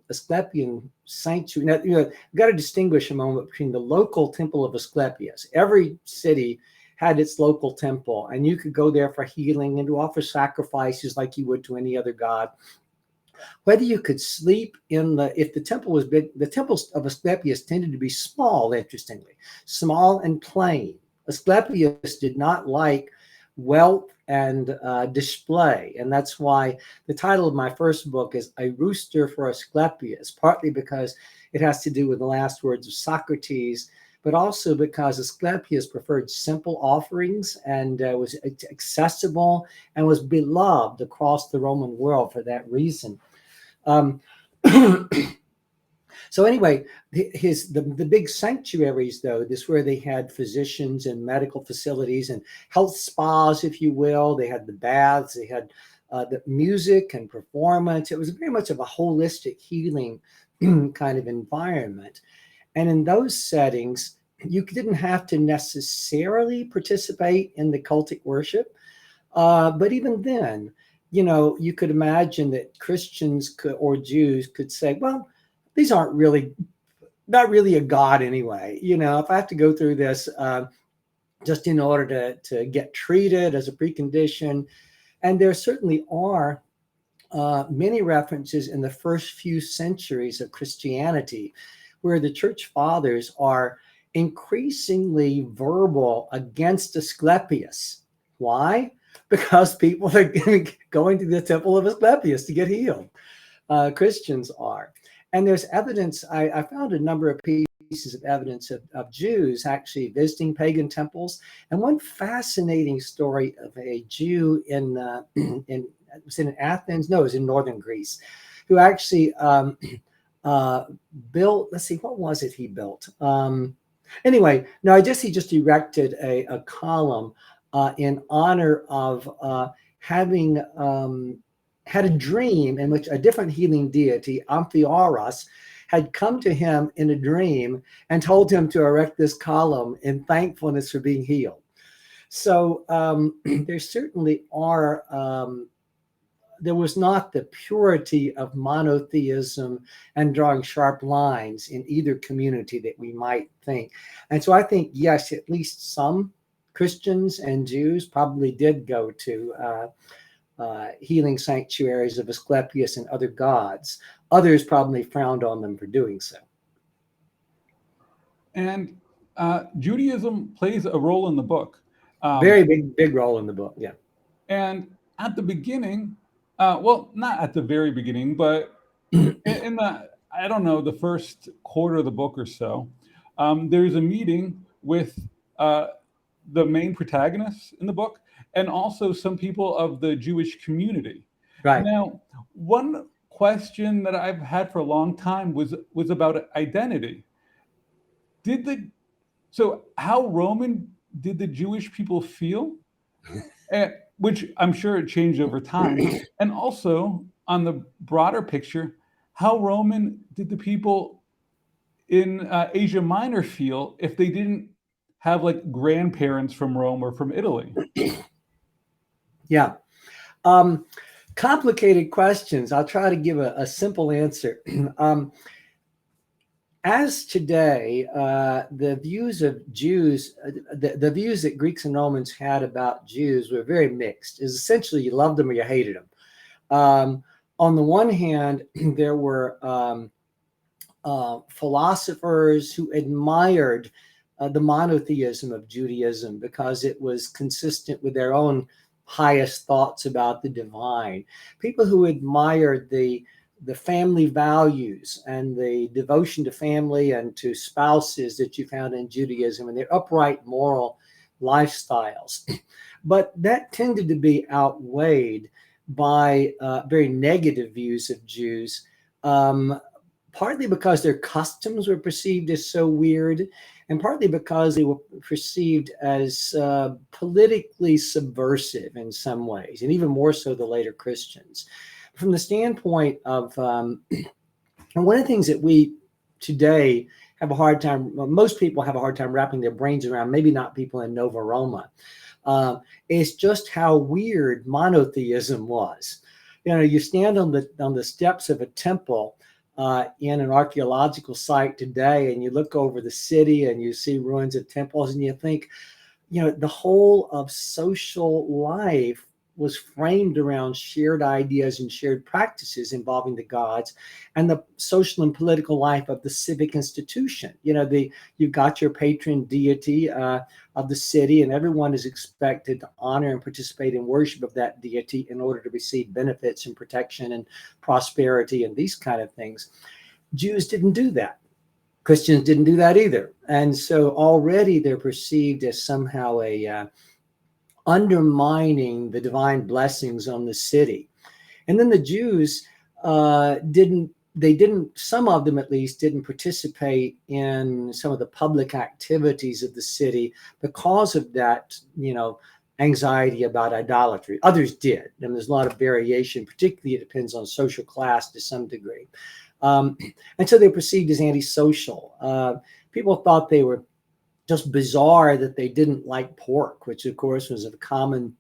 Asclepian sanctuary. Now, you've got to distinguish a moment between the local temple of Asclepius. Every city had its local temple, and you could go there for healing and to offer sacrifices like you would to any other god. Whether you could sleep if the temple was big, the temples of Asclepius tended to be small, interestingly, small and plain. Asclepius did not like wealth and display. And that's why the title of my first book is A Rooster for Asclepius, partly because it has to do with the last words of Socrates, but also because Asclepius preferred simple offerings and was accessible and was beloved across the Roman world for that reason. Um, So anyway, the big sanctuaries, though, this where they had physicians and medical facilities and health spas, if you will. They had the baths, they had the music and performance. It was very much of a holistic healing kind of environment. And in those settings, you didn't have to necessarily participate in the cultic worship. But even then, you could imagine that Christians or Jews could say, well, these aren't really, not really a God anyway. If I have to go through this just in order to get treated as a precondition. And there certainly are many references in the first few centuries of Christianity where the church fathers are increasingly verbal against Asklepios. Why? Because people are going to the temple of Asklepios to get healed. Christians are. And there's evidence, I found a number of pieces of evidence of Jews actually visiting pagan temples. And one fascinating story of a Jew was in Athens, no, it was in northern Greece, who actually built, let's see, what was it he built? Anyway, no, I guess he just erected a column in honor of having had a dream in which a different healing deity, Amphiaraus, had come to him in a dream and told him to erect this column in thankfulness for being healed. So there certainly are, there was not the purity of monotheism and drawing sharp lines in either community that we might think. And so I think, yes, at least some Christians and Jews probably did go to healing sanctuaries of Asklepios and other gods. Others probably frowned on them for doing so. And Judaism plays a role in the book. Very big role in the book, yeah. And at the beginning, well, not at the very beginning, but in the, I don't know, the first quarter of the book or so, there's a meeting with the main protagonists in the book, and also some people of the Jewish community. Right. Now, one question that I've had for a long time was about identity. So how Roman did the Jewish people feel? Which I'm sure it changed over time. And also, on the broader picture, how Roman did the people in Asia Minor feel if they didn't have like grandparents from Rome or from Italy? Yeah. Complicated questions. I'll try to give a simple answer. As today, the views of Jews, the views that Greeks and Romans had about Jews were very mixed. Is essentially you loved them or you hated them. On the one hand, there were philosophers who admired the monotheism of Judaism because it was consistent with their own highest thoughts about the divine. People who admired the family values and the devotion to family and to spouses that you found in Judaism and their upright moral lifestyles. But that tended to be outweighed by very negative views of Jews, partly because their customs were perceived as so weird, and partly because they were perceived as politically subversive in some ways, and even more so the later Christians. From the standpoint of, and one of the things that we today have a hard time, most people have a hard time wrapping their brains around, maybe not people in Nova Roma, is just how weird monotheism was. You stand on the steps of a temple in an archaeological site today, and you look over the city and you see ruins of temples, and you think, the whole of social life was framed around shared ideas and shared practices involving the gods and the social and political life of the civic institution. You've got your patron deity of the city, and everyone is expected to honor and participate in worship of that deity in order to receive benefits and protection and prosperity and these kind of things. Jews didn't do that. Christians didn't do that either. And so already they're perceived as somehow undermining the divine blessings on the city. And then the Jews some of them at least didn't participate in some of the public activities of the city because of that, anxiety about idolatry. Others did, and there's a lot of variation, particularly it depends on social class to some degree. And so they're perceived as antisocial. People thought they were just bizarre that they didn't like pork, which of course was a common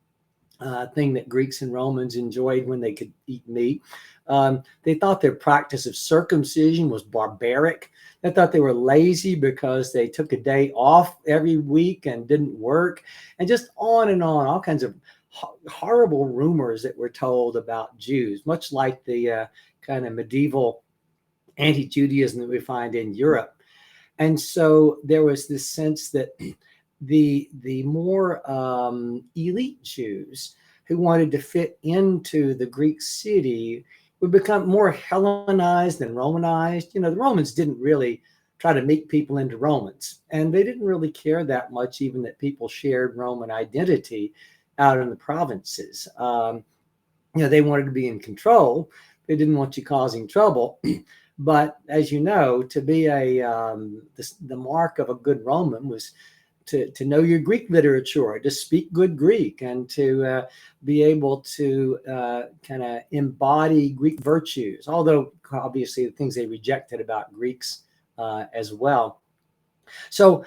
thing that Greeks and Romans enjoyed when they could eat meat. They thought their practice of circumcision was barbaric. They thought they were lazy because they took a day off every week and didn't work, and just on and on, all kinds of horrible rumors that were told about Jews, much like the kind of medieval anti-Judaism that we find in Europe. And so there was this sense that the more elite Jews who wanted to fit into the Greek city would become more Hellenized than Romanized. The Romans didn't really try to make people into Romans, and they didn't really care that much even that people shared Roman identity out in the provinces. They wanted to be in control. They didn't want you causing trouble. But as you know, to be the mark of a good Roman was to know your Greek literature, to speak good Greek, and to be able to kind of embody Greek virtues, although obviously the things they rejected about Greeks as well. So,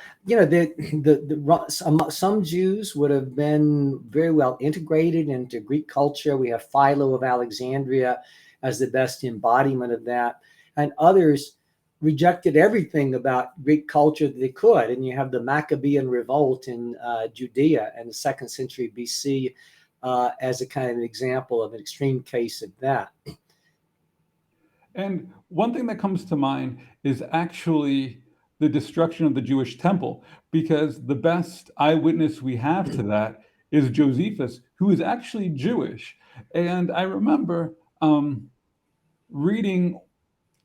some Jews would have been very well integrated into Greek culture. We have Philo of Alexandria as the best embodiment of that. And others rejected everything about Greek culture that they could. And you have the Maccabean revolt in Judea in the 2nd century BC as a kind of example of an extreme case of that. And one thing that comes to mind is actually the destruction of the Jewish temple, because the best eyewitness we have to that is Josephus, who is actually Jewish. And I remember reading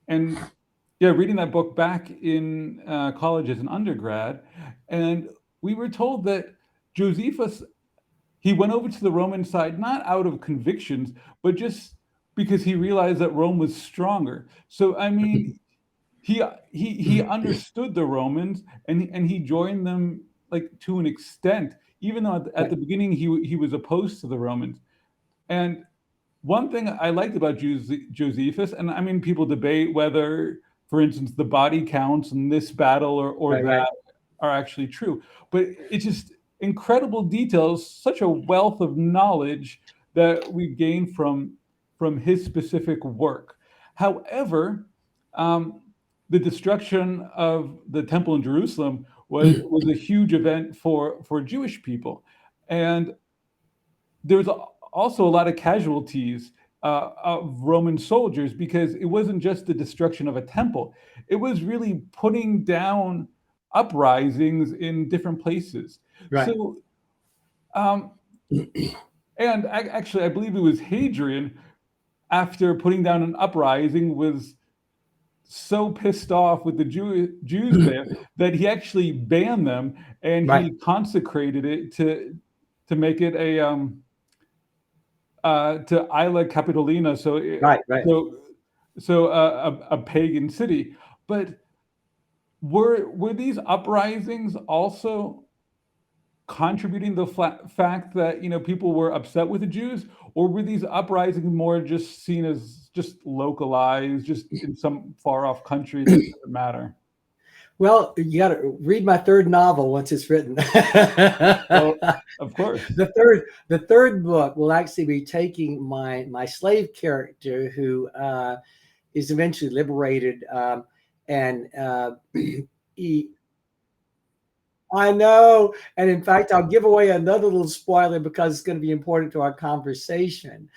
that book back in college as an undergrad, and we were told that Josephus, he went over to the Roman side not out of convictions, but just because he realized that Rome was stronger. So I mean, he understood the Romans, and he joined them like to an extent, even though at the beginning he was opposed to the Romans. And one thing I liked about Josephus, and I mean, people debate whether, for instance, the body counts in this battle or that are actually true, but it's just incredible details, such a wealth of knowledge that we gain from his specific work. However, the destruction of the temple in Jerusalem was a huge event for Jewish people, and there was also a lot of casualties of Roman soldiers, because it wasn't just the destruction of a temple. It was really putting down uprisings in different places. Right. So, and actually, I believe it was Hadrian, after putting down an uprising, was so pissed off with the Jews there that he actually banned them, and he consecrated it to make it a to Isla Capitolina, so a pagan city. But were these uprisings also contributing the fact that people were upset with the Jews, or were these uprisings more just seen as just localized, just in some far off country that doesn't matter? Well, you got to read my third novel once it's written. Well, of course. The third book will actually be taking my slave character, who is eventually liberated, and I know, and in fact, I'll give away another little spoiler because it's going to be important to our conversation.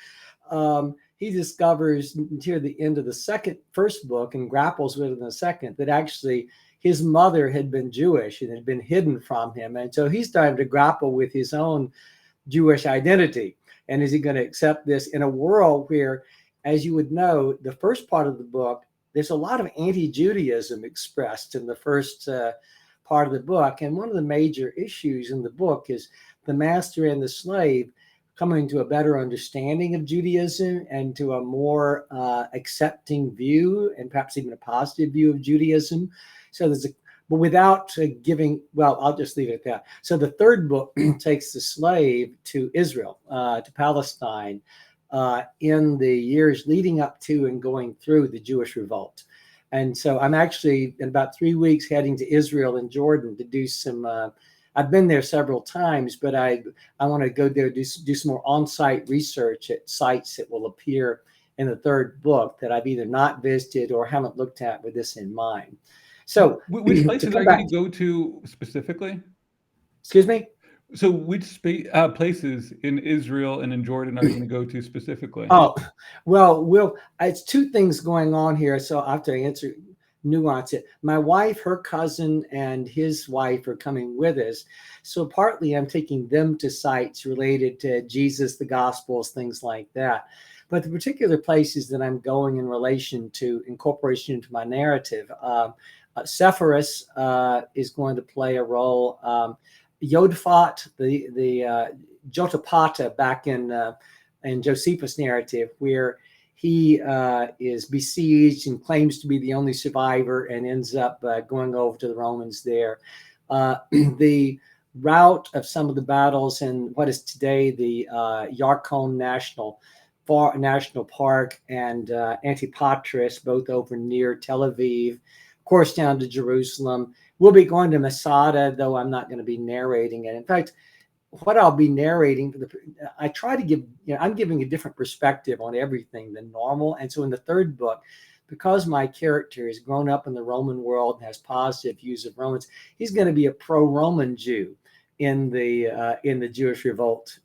He discovers near the end of the first book, and grapples with it in the second, that actually his mother had been Jewish and had been hidden from him. And so he's starting to grapple with his own Jewish identity. And is he going to accept this in a world where, as you would know, the first part of the book, there's a lot of anti-Judaism expressed in the first part of the book. And one of the major issues in the book is the master and the slave coming to a better understanding of Judaism and to a more accepting view, and perhaps even a positive view of Judaism. So but without giving, well, I'll just leave it at that. So the third book takes the slave to Israel, to Palestine, in the years leading up to and going through the Jewish revolt. And so I'm actually in about 3 weeks heading to Israel and Jordan to do some. I've been there several times, but I want to go there do some more on-site research at sites that will appear in the third book that I've either not visited or haven't looked at with this in mind. So, which places are you going to go to specifically? Excuse me? So which places in Israel and in Jordan are you going to go to specifically? Oh, well, it's two things going on here, so I have to nuance it. My wife, her cousin, and his wife are coming with us. So partly I'm taking them to sites related to Jesus, the Gospels, things like that. But the particular places that I'm going in relation to incorporation into my narrative, Sepphoris is going to play a role. Josaphat, the Jotapata back in Josephus' narrative, where he is besieged and claims to be the only survivor and ends up going over to the Romans there. The route of some of the battles in what is today the Yarkon National Park and Antipatris, both over near Tel Aviv, of course, down to Jerusalem. We'll be going to Masada, though I'm not going to be narrating it. In fact, what I'll be narrating, I try to give, I'm giving a different perspective on everything than normal. And so in the third book, because my character has grown up in the Roman world and has positive views of Romans, he's going to be a pro-Roman Jew in the Jewish revolt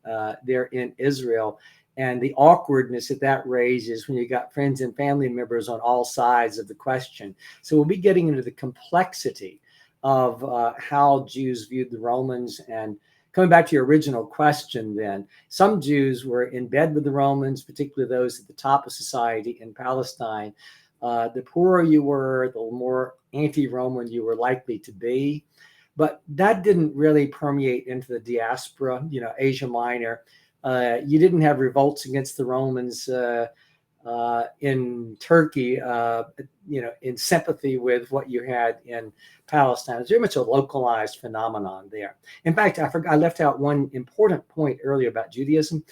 there in Israel. And the awkwardness that raises when you got friends and family members on all sides of the question. So we'll be getting into the complexity of how Jews viewed the Romans. And coming back to your original question, then, some Jews were in bed with the Romans, particularly those at the top of society in Palestine. The poorer you were, the more anti-Roman you were likely to be. But that didn't really permeate into the diaspora, Asia Minor. You didn't have revolts against the Romans in Turkey, in sympathy with what you had in Palestine. It's very much a localized phenomenon there. In fact, I left out one important point earlier about Judaism.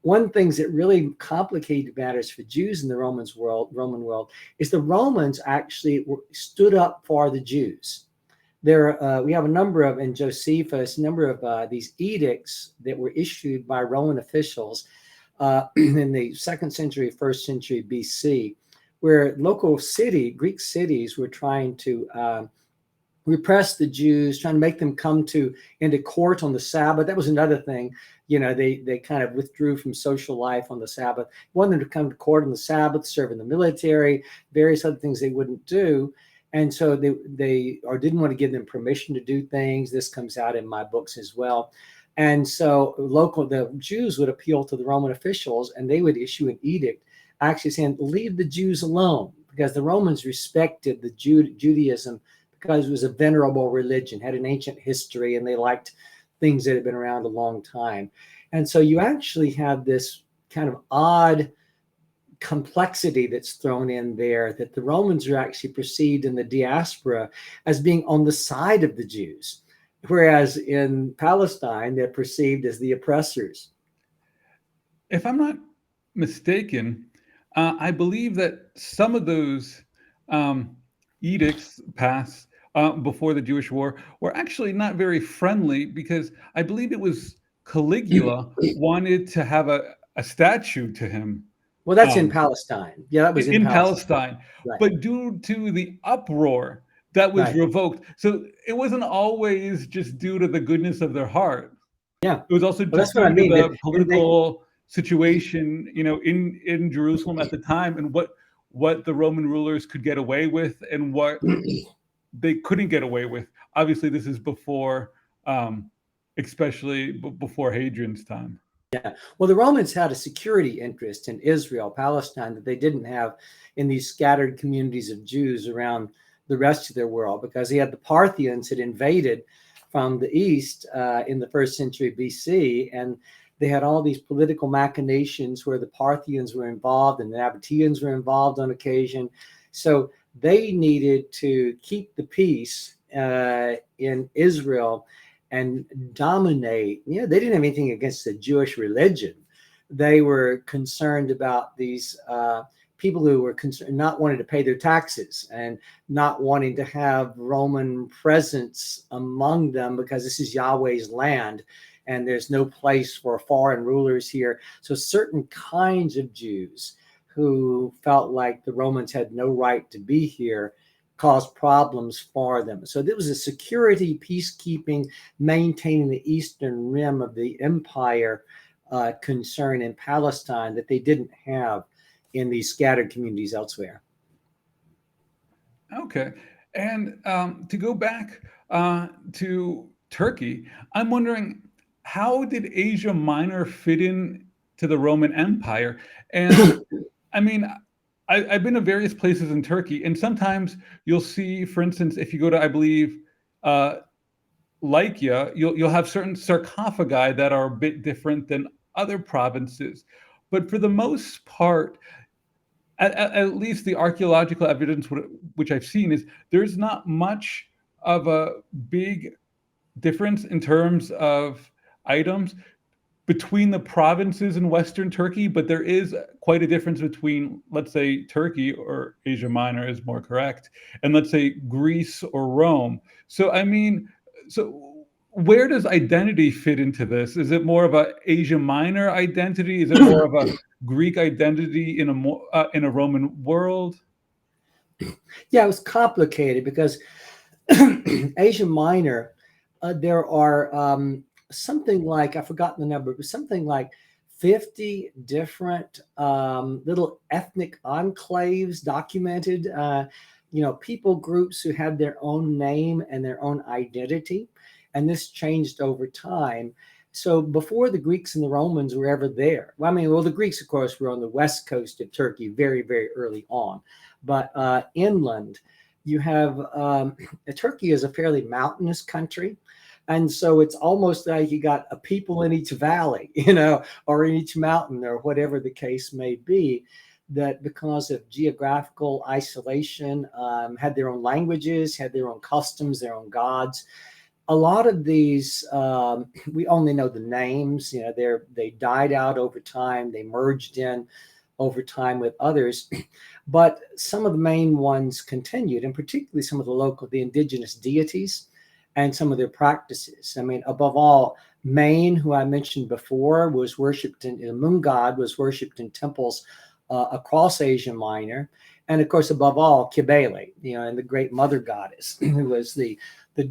One thing that really complicated matters for Jews in the Roman world is the Romans actually stood up for the Jews. We have a number of, in Josephus, these edicts that were issued by Roman officials in the 2nd century, 1st century BC, where local Greek cities were trying to repress the Jews, trying to make them come into court on the Sabbath. That was another thing. They kind of withdrew from social life on the Sabbath. Wanted them to come to court on the Sabbath, serve in the military, various other things they wouldn't do. And so they didn't want to give them permission to do things. This comes out in my books as well. And so the Jews would appeal to the Roman officials, and they would issue an edict actually saying, leave the Jews alone, because the Romans respected the Judaism because it was a venerable religion, had an ancient history, and they liked things that had been around a long time. And so you actually have this kind of odd complexity that's thrown in there, that the Romans are actually perceived in the diaspora as being on the side of the Jews, whereas in Palestine, they're perceived as the oppressors. If I'm not mistaken, I believe that some of those edicts passed before the Jewish War were actually not very friendly, because I believe it was Caligula wanted to have a statue to him. Well, that's in Palestine. Yeah, that was in Palestine. Right. But due to the uproar that was revoked, so it wasn't always just due to the goodness of their heart. Yeah, it was also just due to the political situation, in Jerusalem at the time, and what the Roman rulers could get away with and what they couldn't get away with. Obviously, this is before, especially before Hadrian's time. Yeah. Well, the Romans had a security interest in Israel, Palestine, that they didn't have in these scattered communities of Jews around the rest of their world, because he had the Parthians had invaded from the east in the 1st century BC, and they had all these political machinations where the Parthians were involved and the Nabateans were involved on occasion. So they needed to keep the peace in Israel and dominate. They didn't have anything against the Jewish religion. They were concerned about these people who were not wanting to pay their taxes and not wanting to have Roman presence among them, because this is Yahweh's land and there's no place for foreign rulers here. So certain kinds of Jews who felt like the Romans had no right to be here caused problems for them. So there was a security, peacekeeping, maintaining the eastern rim of the empire concern in Palestine that they didn't have in these scattered communities elsewhere. Okay. And to go back to Turkey, I'm wondering, how did Asia Minor fit in to the Roman Empire? And I mean, I've been to various places in Turkey, and sometimes you'll see, for instance, if you go to, I believe, Lycia, you'll have certain sarcophagi that are a bit different than other provinces. But for the most part, at least the archaeological evidence which I've seen, is there's not much of a big difference in terms of items between the provinces in Western Turkey, but there is quite a difference between, let's say, Turkey, or Asia Minor is more correct, and let's say Greece or Rome. So, I mean, so where does identity fit into this? Is it more of a Asia Minor identity? Is it more of a Greek identity in a Roman world? Yeah, it was complicated because Asia Minor, there are something like, I've forgotten the number, but something like 50 different little ethnic enclaves documented, people groups who had their own name and their own identity. And this changed over time. So before the Greeks and the Romans were ever there, the Greeks, of course, were on the west coast of Turkey very, very early on. But inland, you have Turkey is a fairly mountainous country. And so it's almost like you got a people in each valley, or in each mountain, or whatever the case may be, that because of geographical isolation, had their own languages, had their own customs, their own gods. A lot of these, we only know the names, they died out over time. They merged in over time with others, but some of the main ones continued, and particularly some of the indigenous deities and some of their practices. Above all, Main, who I mentioned before, was worshipped the moon god was worshipped in temples across Asia Minor. And of course, above all, Cybele, and the great mother goddess, who was the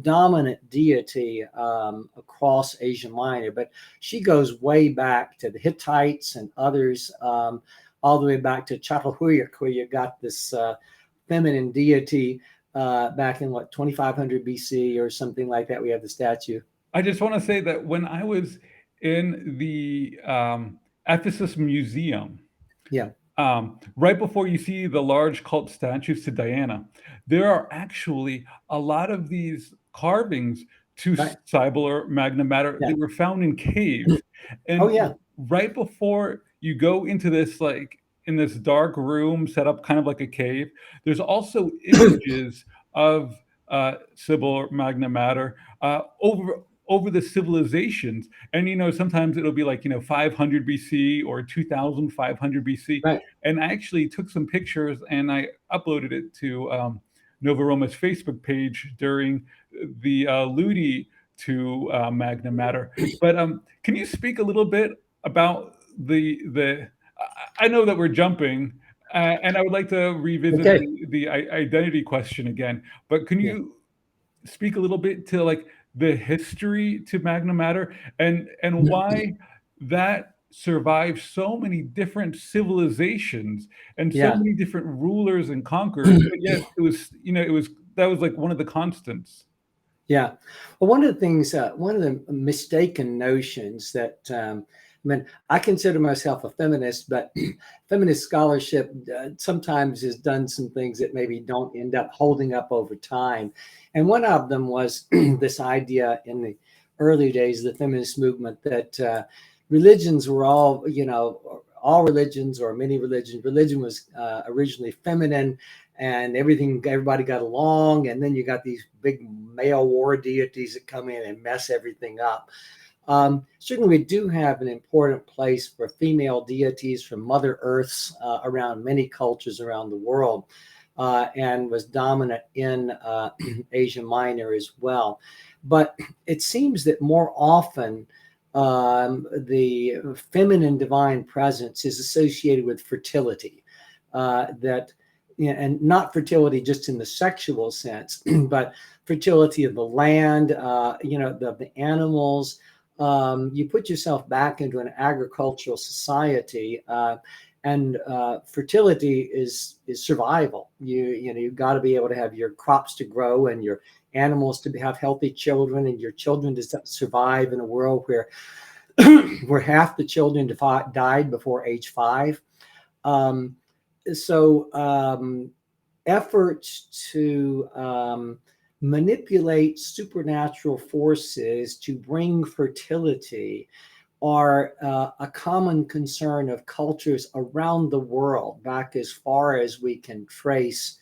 dominant deity across Asia Minor. But she goes way back to the Hittites and others, all the way back to Çatalhöyük, where you got this feminine deity back in 2500 BC or something like that. We have the statue. I just want to say that when I was in the Ephesus Museum, yeah, right before you see the large cult statues to Diana, there are actually a lot of these carvings to Cybele or Magna Mater. Yeah. They were found in caves. And right before you go into this, in this dark room set up kind of like a cave, there's also images of Cybele or Magna Mater over the civilizations. And sometimes it'll be 500 BC or 2500 BC. Right. And I actually took some pictures and I uploaded it to Nova Roma's Facebook page during the Ludi to Magna Mater. But can you speak a little bit about the I know that we're jumping, and I would like to revisit the identity question again. But can you speak a little bit to the history to Magna Mater and why that survived so many different civilizations and so many different rulers and conquerors, but yet that was one of the constants. Yeah. Well, one of the things, one of the mistaken notions that, I consider myself a feminist, but feminist scholarship sometimes has done some things that maybe don't end up holding up over time. And one of them was this idea in the early days of the feminist movement that religions were all religions or many religions. Religion was originally feminine, and everybody got along. And then you got these big male war deities that come in and mess everything up. Certainly, we do have an important place for female deities from Mother Earths around many cultures around the world, and was dominant in Asia Minor as well. But it seems that more often the feminine divine presence is associated with fertility, and not fertility just in the sexual sense, but fertility of the land, the animals. You put yourself back into an agricultural society, and fertility is survival. You've got to be able to have your crops to grow and your animals to have healthy children, and your children to survive in a world where where half the children died before age 5. Efforts to manipulate supernatural forces to bring fertility are a common concern of cultures around the world, back as far as we can trace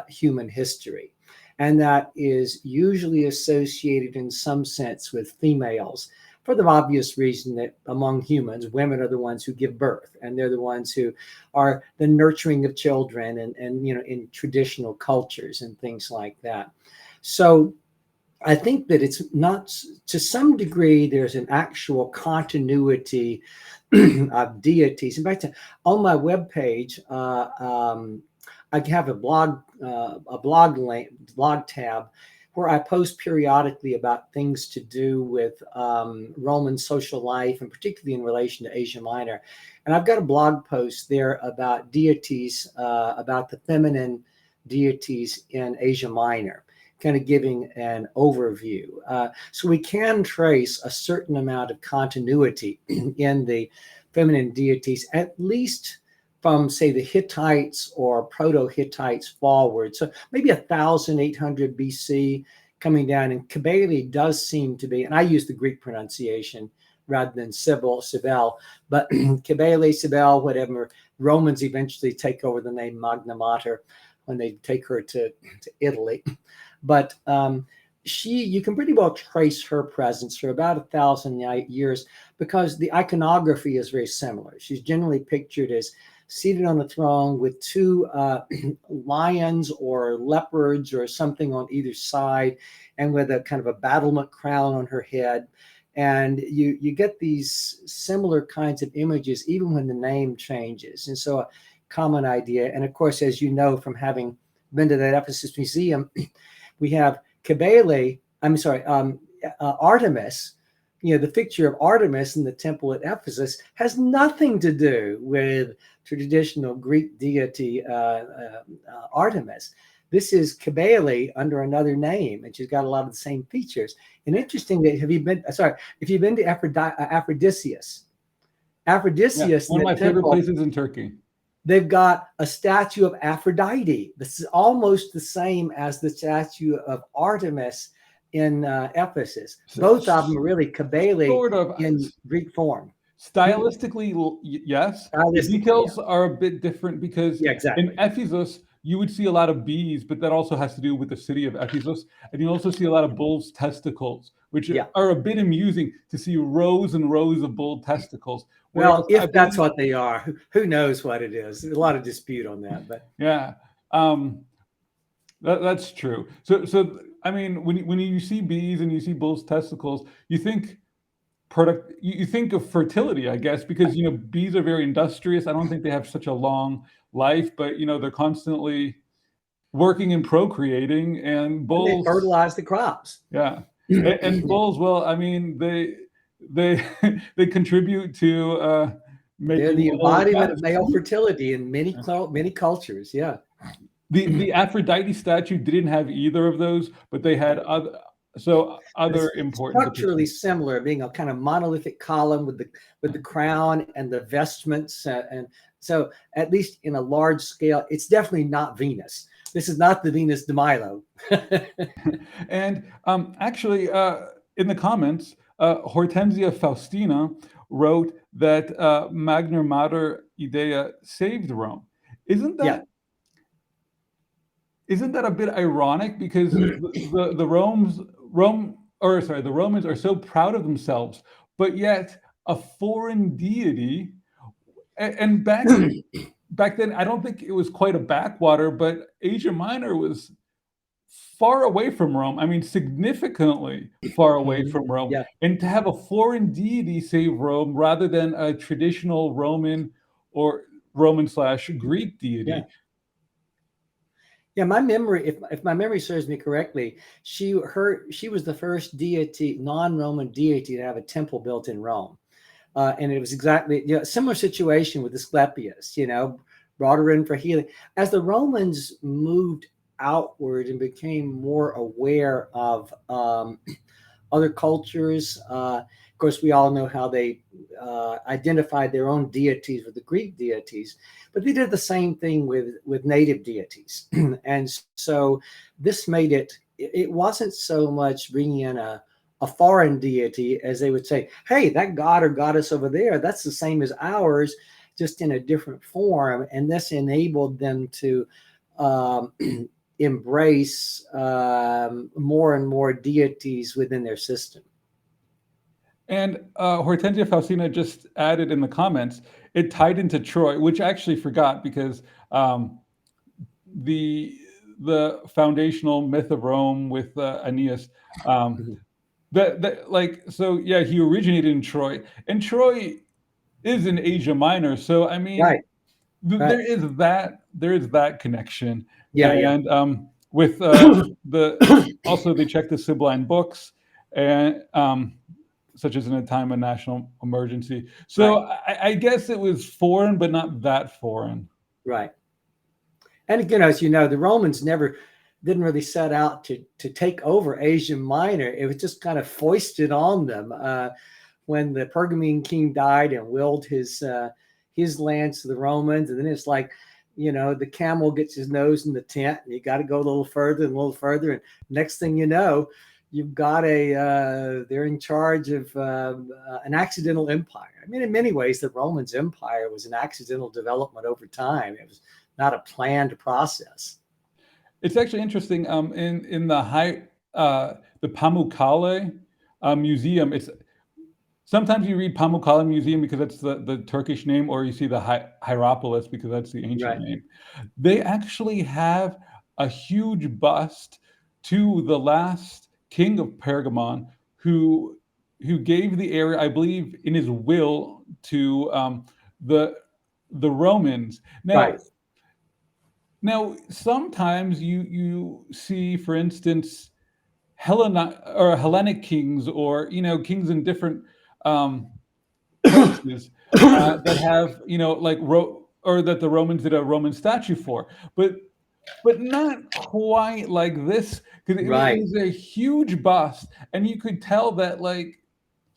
human history. And that is usually associated in some sense with females, for the obvious reason that among humans, women are the ones who give birth, and they're the ones who are the nurturing of children, and in traditional cultures and things like that. So I think that it's not, to some degree, there's an actual continuity of deities. In fact, on my webpage, I have a blog tab where I post periodically about things to do with Roman social life, and particularly in relation to Asia Minor. And I've got a blog post there about deities, about the feminine deities in Asia Minor, kind of giving an overview. So we can trace a certain amount of continuity in the feminine deities, at least from, say, the Hittites or Proto-Hittites forward. So maybe 1,800 BC coming down. And Cybele does seem to be, and I use the Greek pronunciation rather than Cybele, but Cybele, Cybele, whatever. Romans eventually take over the name Magna Mater when they take her to Italy. But you can pretty well trace her presence for about 1,000 years, because the iconography is very similar. She's generally pictured as seated on a throne with 2 lions or leopards or something on either side, and with a kind of a battlement crown on her head. And you get these similar kinds of images even when the name changes. And so a common idea. And of course, as you know from having been to that Ephesus museum, we have Artemis. The picture of Artemis in the temple at Ephesus has nothing to do with traditional Greek deity Artemis. This is Cybele under another name, and she's got a lot of the same features. And interesting that if you've been to Aphrodisias, one of my favorite places in Turkey. They've got a statue of Aphrodite. This is almost the same as the statue of Artemis in Ephesus. Both of them are really Cybele sort of in Greek form. Stylistically, yes. The details are a bit different, because in Ephesus, you would see a lot of bees, but that also has to do with the city of Ephesus. And you also see a lot of bull's testicles, which are a bit amusing to see rows and rows of bull testicles. Well, if that's what they are, who knows what it is? There's a lot of dispute on that, but yeah, that's true. So I mean, when you see bees and you see bull's testicles, you think you think of fertility, I guess, because bees are very industrious. I don't think they have such a long life, but they're constantly working and procreating, and bulls, and they fertilize the crops. Yeah, and bulls, well, I mean, they contribute to making. They're the embodiment of male fertility in many cultures. Yeah. The Aphrodite statue didn't have either of those, but they had other important. Structurally similar, being a kind of monolithic column with the crown and the vestments, and so at least in a large scale, it's definitely not Venus. This is not the Venus de Milo. And actually, in the comments, Hortensia Faustina wrote that Magna Mater Idea saved Rome. Isn't that a bit ironic? Because the Rome the Romans are so proud of themselves, but yet a foreign deity, and back then, I don't think it was quite a backwater, but Asia Minor was far away from Rome. I mean, significantly far away from Rome. Yeah. And to have a foreign deity save Rome rather than a traditional Roman or Roman/Greek deity. Yeah. Yeah, my memory, if my memory serves me correctly, she was the first deity, non-Roman deity, to have a temple built in Rome. And it was exactly, similar situation with Asklepios, brought her in for healing. As the Romans moved outward and became more aware of other cultures, of course, we all know how they identified their own deities with the Greek deities, but they did the same thing with native deities. And so this made it wasn't so much bringing in a foreign deity as they would say, hey, that god or goddess over there, that's the same as ours, just in a different form. And this enabled them to embrace more and more deities within their system. And Hortensia Faustina just added in the comments, it tied into Troy, which I actually forgot because the foundational myth of Rome with Aeneas, he originated in Troy, and Troy is in Asia Minor. So I mean, right. There is that connection. Yeah, and with also they check the Sibylline books, and such as in a time of national emergency. So right. I guess it was foreign, but not that foreign. Right. And again, as you know, the Romans didn't really set out to take over Asia Minor. It was just kind of foisted on them when the Pergamene king died and willed his lands to the Romans. And then it's like, the camel gets his nose in the tent, and you got to go a little further and a little further. And next thing you know, you've got they're in charge of an accidental empire. I mean, in many ways, the Romans' empire was an accidental development over time. It was not a planned process. It's actually interesting. In the Pamukkale museum, it's sometimes you read Pamukkale Museum because that's the Turkish name, or you see the Hierapolis because that's the ancient name. They actually have a huge bust to the last king of Pergamon, who gave the area, I believe, in his will to the Romans. Now, sometimes you see, for instance, Hellenic kings, or kings in different places that have or that the Romans did a Roman statue for, but not quite like this, because it was a huge bust, and you could tell that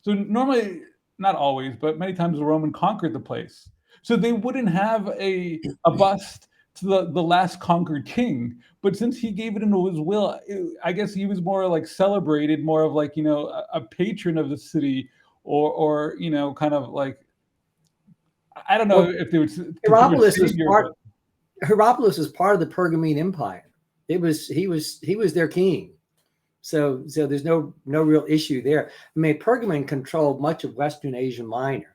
so normally, not always, but many times the Roman conquered the place, so they wouldn't have a bust to the last conquered king. But since he gave it into his will, I guess he was more celebrated, more of a patron of the city, or kind of I don't know if they would. Hierapolis is part of the Pergamene Empire. He was their king. So there's no real issue there. I mean, Pergamon controlled much of Western Asia Minor.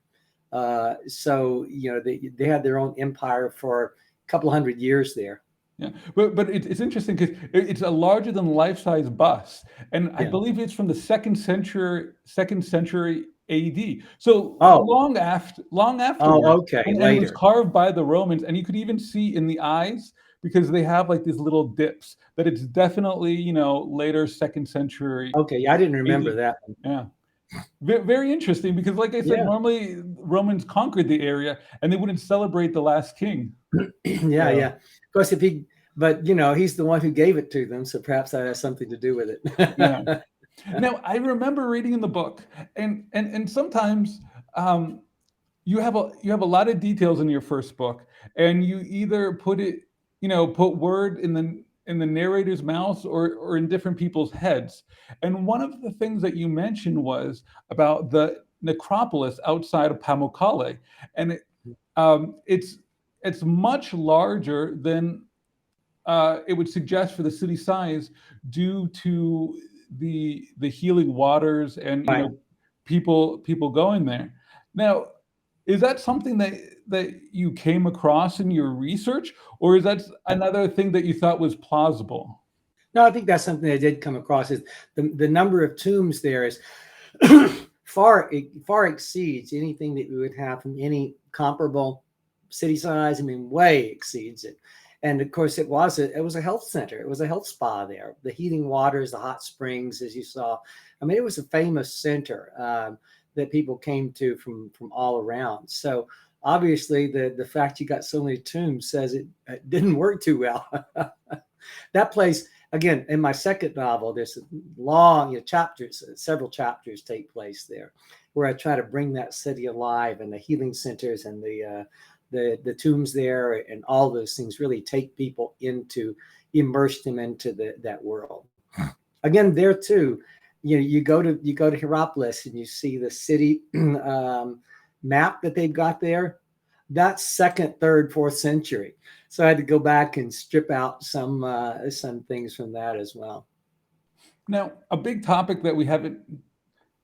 So they had their own empire for a couple hundred years there. Yeah, but it's interesting because it's a larger than life-size bust, and I believe it's from the second century AD. So long after. Oh, okay. And it was carved by the Romans, and you could even see in the eyes, because they have these little dips, that it's definitely later second century. Okay, I didn't remember that. Yeah. Very interesting, because like I said, normally Romans conquered the area and they wouldn't celebrate the last king. Yeah. Of course, but he's the one who gave it to them, so perhaps that has something to do with it. Yeah. Now, I remember reading in the book, and sometimes you have a lot of details in your first book, and you either put word in the narrator's mouth or in different people's heads. And one of the things that you mentioned was about the necropolis outside of Pamukkale, and it's much larger than it would suggest for the city size, due to the healing waters and Right. people going there. Now, is that something that you came across in your research, or is that another thing that you thought was plausible? No, I think that's something I did come across. Is the number of tombs there is far exceeds anything that we would have from any comparable city size. I mean, way exceeds it. And of course, it was a health center. It was a health spa there. The heating waters, the hot springs, as you saw. I mean, it was a famous center that people came to from all around. So obviously, the fact you got so many tombs says it didn't work too well. That place, again, in my second novel, there's long chapters, several chapters take place there, where I try to bring that city alive, and the healing centers and the tombs there and all those things really take people immerse them into that world. Again, there too, you go to Hierapolis and you see the city map that they've got there. That's second, third, fourth century. So I had to go back and strip out some things from that as well. Now, a big topic that we haven't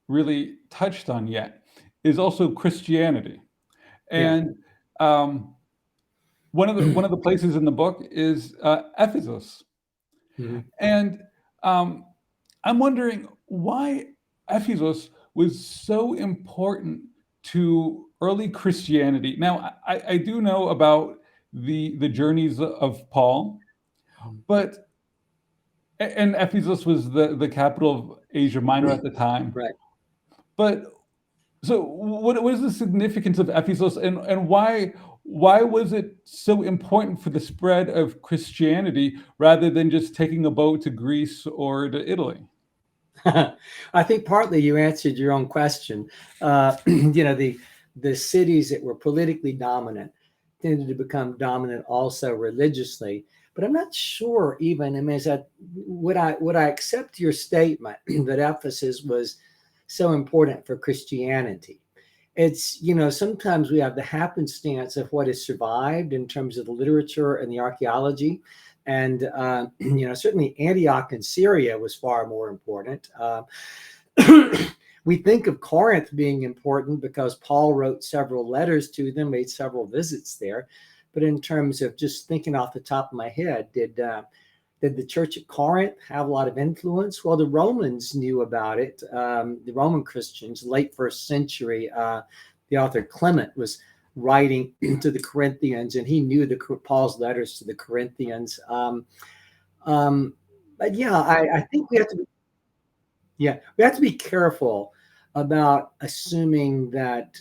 really touched on yet is also Christianity. And one of the places in the book is Ephesus. Mm-hmm. And I'm wondering why Ephesus was so important to early Christianity. Now, I do know about the journeys of Paul, but and Ephesus was the capital of Asia Minor at the time. Right. But so what is the significance of Ephesus, and why was it so important for the spread of Christianity rather than just taking a boat to Greece or to Italy? I think partly you answered your own question. The cities that were politically dominant tended to become dominant also religiously. But I'm not sure even, I mean, would I accept your statement that Ephesus was so important for Christianity? It's, sometimes we have the happenstance of what has survived in terms of the literature and the archaeology. And, certainly Antioch and Syria was far more important. We think of Corinth being important because Paul wrote several letters to them, made several visits there. But in terms of just thinking off the top of my head, did the church at Corinth have a lot of influence? Well, the Romans knew about it. The Roman Christians, late first century, the author Clement was writing to the Corinthians, and he knew Paul's letters to the Corinthians. But yeah, I think we have to be careful about assuming that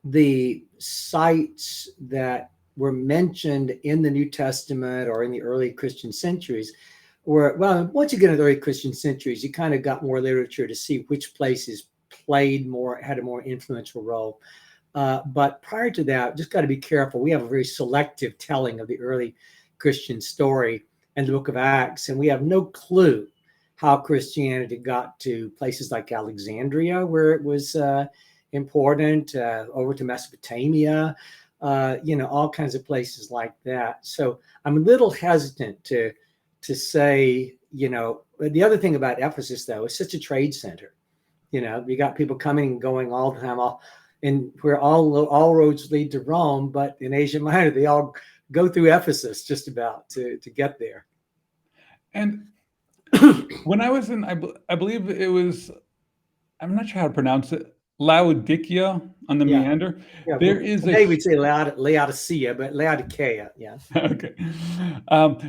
the sites that were mentioned in the New Testament or in the early Christian centuries were, well, once you get into the early Christian centuries, you kind of got more literature to see which places had a more influential role. But prior to that, just got to be careful. We have a very selective telling of the early Christian story in the book of Acts, and we have no clue how Christianity got to places like Alexandria, where it was important, over to Mesopotamia, all kinds of places like that. So I'm a little hesitant to say, the other thing about Ephesus, though, is such a trade center. You got people coming and going all the time, and where all roads lead to Rome, but in Asia Minor, they all go through Ephesus just about to get there. And when I was in, I believe it was, I'm not sure how to pronounce it, Laodicea on the Meander. Yeah, there is today we'd say Laodicea, but Laodicea, yeah. Okay.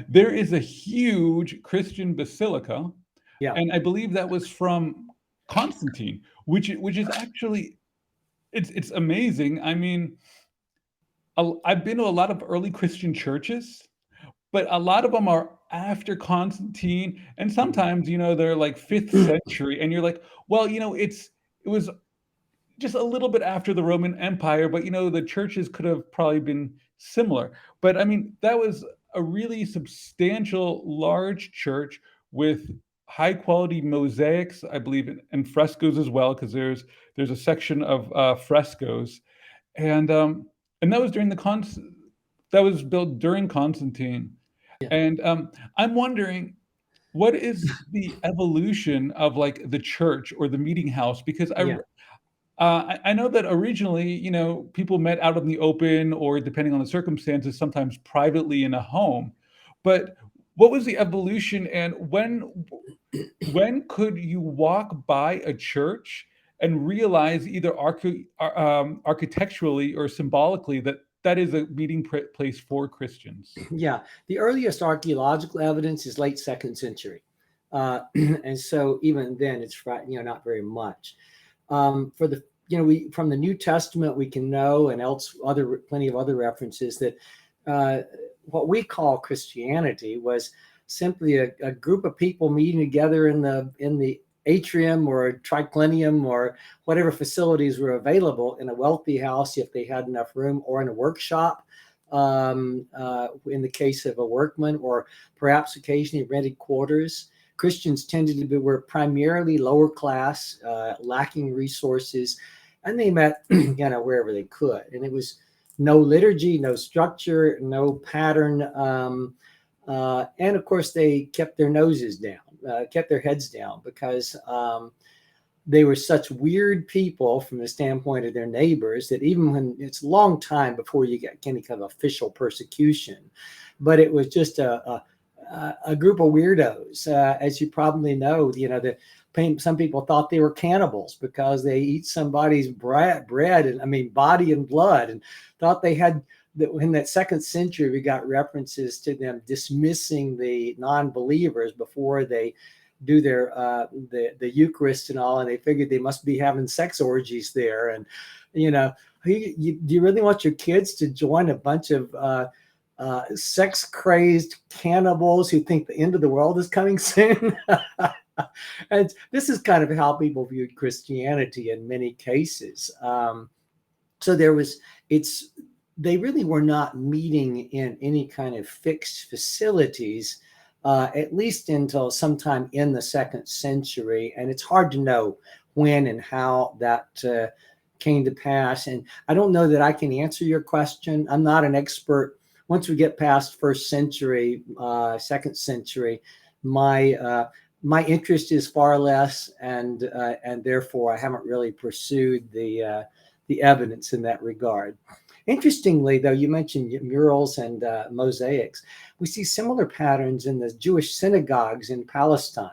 There is a huge Christian basilica, and I believe that was from Constantine, which is actually, it's amazing. I mean, I've been to a lot of early Christian churches, but a lot of them are after Constantine, and sometimes they're like 5th century, and you're like, well, it was just a little bit after the Roman Empire, but the churches could have probably been similar. But I mean, that was a really substantial, large church with high quality mosaics, I believe, and frescoes as well, because there's a section of frescoes, and that was that was built during Constantine. And I'm wondering, what is the evolution of like the church or the meeting house? Because Yeah. I know that originally, people met out in the open or depending on the circumstances, sometimes privately in a home. But what was the evolution, and when could you walk by a church and realize either architecturally or symbolically that that is a meeting place for Christians? Yeah, the earliest archaeological evidence is late second century, and so even then, it's not very much. For the we from the New Testament we can know, and plenty of other references that what we call Christianity was simply a group of people meeting together in the atrium or triclinium or whatever facilities were available in a wealthy house if they had enough room, or in a workshop in the case of a workman, or perhaps occasionally rented quarters. Christians were primarily lower class, lacking resources, and they met wherever they could. And it was no liturgy, no structure, no pattern. And of course, they kept their noses down, kept their heads down, because they were such weird people from the standpoint of their neighbors that even when it's a long time before you get any kind of official persecution, but it was just a group of weirdos. As you probably know, some people thought they were cannibals because they eat somebody's bread and body and blood, and thought they had. In that second century, we got references to them dismissing the non-believers before they do their the Eucharist and all, and they figured they must be having sex orgies there. And do you really want your kids to join a bunch of sex-crazed cannibals who think the end of the world is coming soon? And this is kind of how people viewed Christianity in many cases. So they really were not meeting in any kind of fixed facilities, at least until sometime in the second century. And it's hard to know when and how that came to pass. And I don't know that I can answer your question. I'm not an expert. Once we get past first century, second century, my interest is far less, and therefore I haven't really pursued the evidence in that regard. Interestingly, though, you mentioned murals and mosaics. We see similar patterns in the Jewish synagogues in Palestine.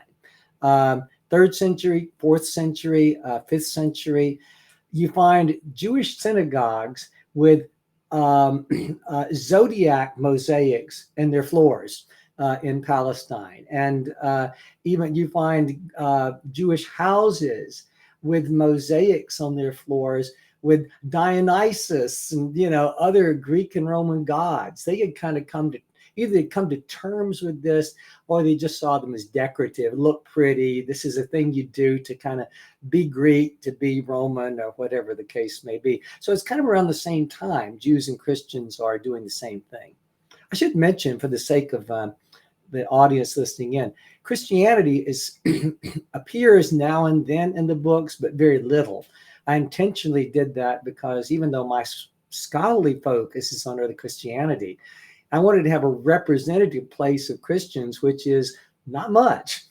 3rd century, 4th century, 5th century, you find Jewish synagogues with zodiac mosaics in their floors in Palestine. And even you find Jewish houses with mosaics on their floors with Dionysus and other Greek and Roman gods. They had kind of come to terms with this, or they just saw them as decorative, look pretty. This is a thing you do to kind of be Greek, to be Roman, or whatever the case may be. So it's kind of around the same time Jews and Christians are doing the same thing. I should mention, for the sake of the audience listening in, Christianity appears now and then in the books, but very little. I intentionally did that because even though my scholarly focus is on early Christianity, I wanted to have a representative place of Christians, which is not much.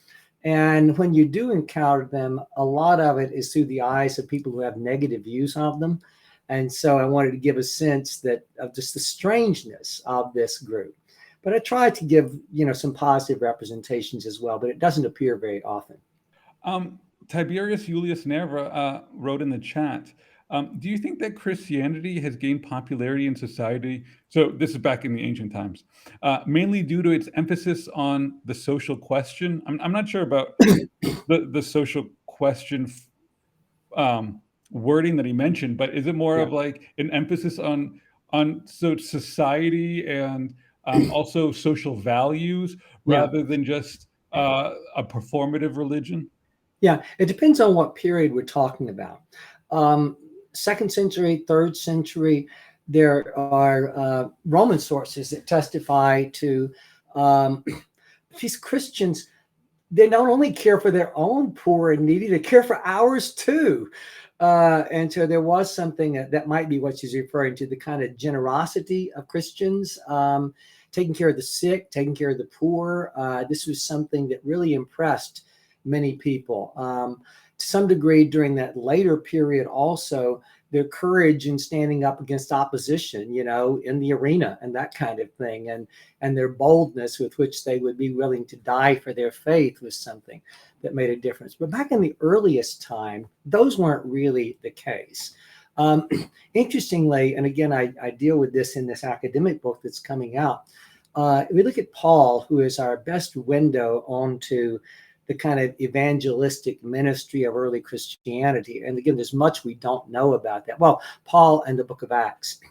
And when you do encounter them, a lot of it is through the eyes of people who have negative views of them. And so I wanted to give a sense of just the strangeness of this group. But I tried to give, some positive representations as well, but it doesn't appear very often. Tiberius Julius Nerva wrote in the chat, do you think that Christianity has gained popularity in society? So this is back in the ancient times, mainly due to its emphasis on the social question. I'm not sure about the social question wording that he mentioned, but is it more of like an emphasis on society and also social values rather than just a performative religion? Yeah, it depends on what period we're talking about. 2nd century, 3rd century, there are Roman sources that testify to these Christians. They not only care for their own poor and needy, they care for ours too. And so there was something that might be what she's referring to, the kind of generosity of Christians. taking care of the sick, taking care of the poor. This was something that really impressed many people. To some degree, during that later period also, their courage in standing up against opposition, in the arena and that kind of thing, and their boldness with which they would be willing to die for their faith was something that made a difference. But back in the earliest time, those weren't really the case. Interestingly, and again, I deal with this in this academic book that's coming out. We look at Paul, who is our best window onto the kind of evangelistic ministry of early Christianity. And again, there's much we don't know about that. Well, Paul and the book of Acts.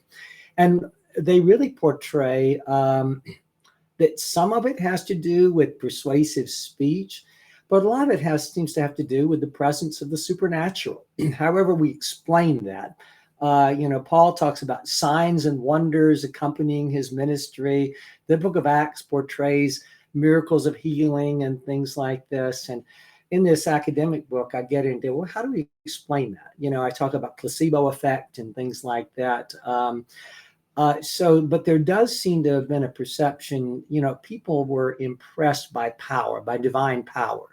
And they really portray that some of it has to do with persuasive speech, but a lot of it seems to have to do with the presence of the supernatural. However we explain that. Paul talks about signs and wonders accompanying his ministry. The book of Acts portrays miracles of healing and things like this. And in this academic book, I get into, well, how do we explain that? I talk about placebo effect and things like that. But there does seem to have been a perception, people were impressed by power, by divine power.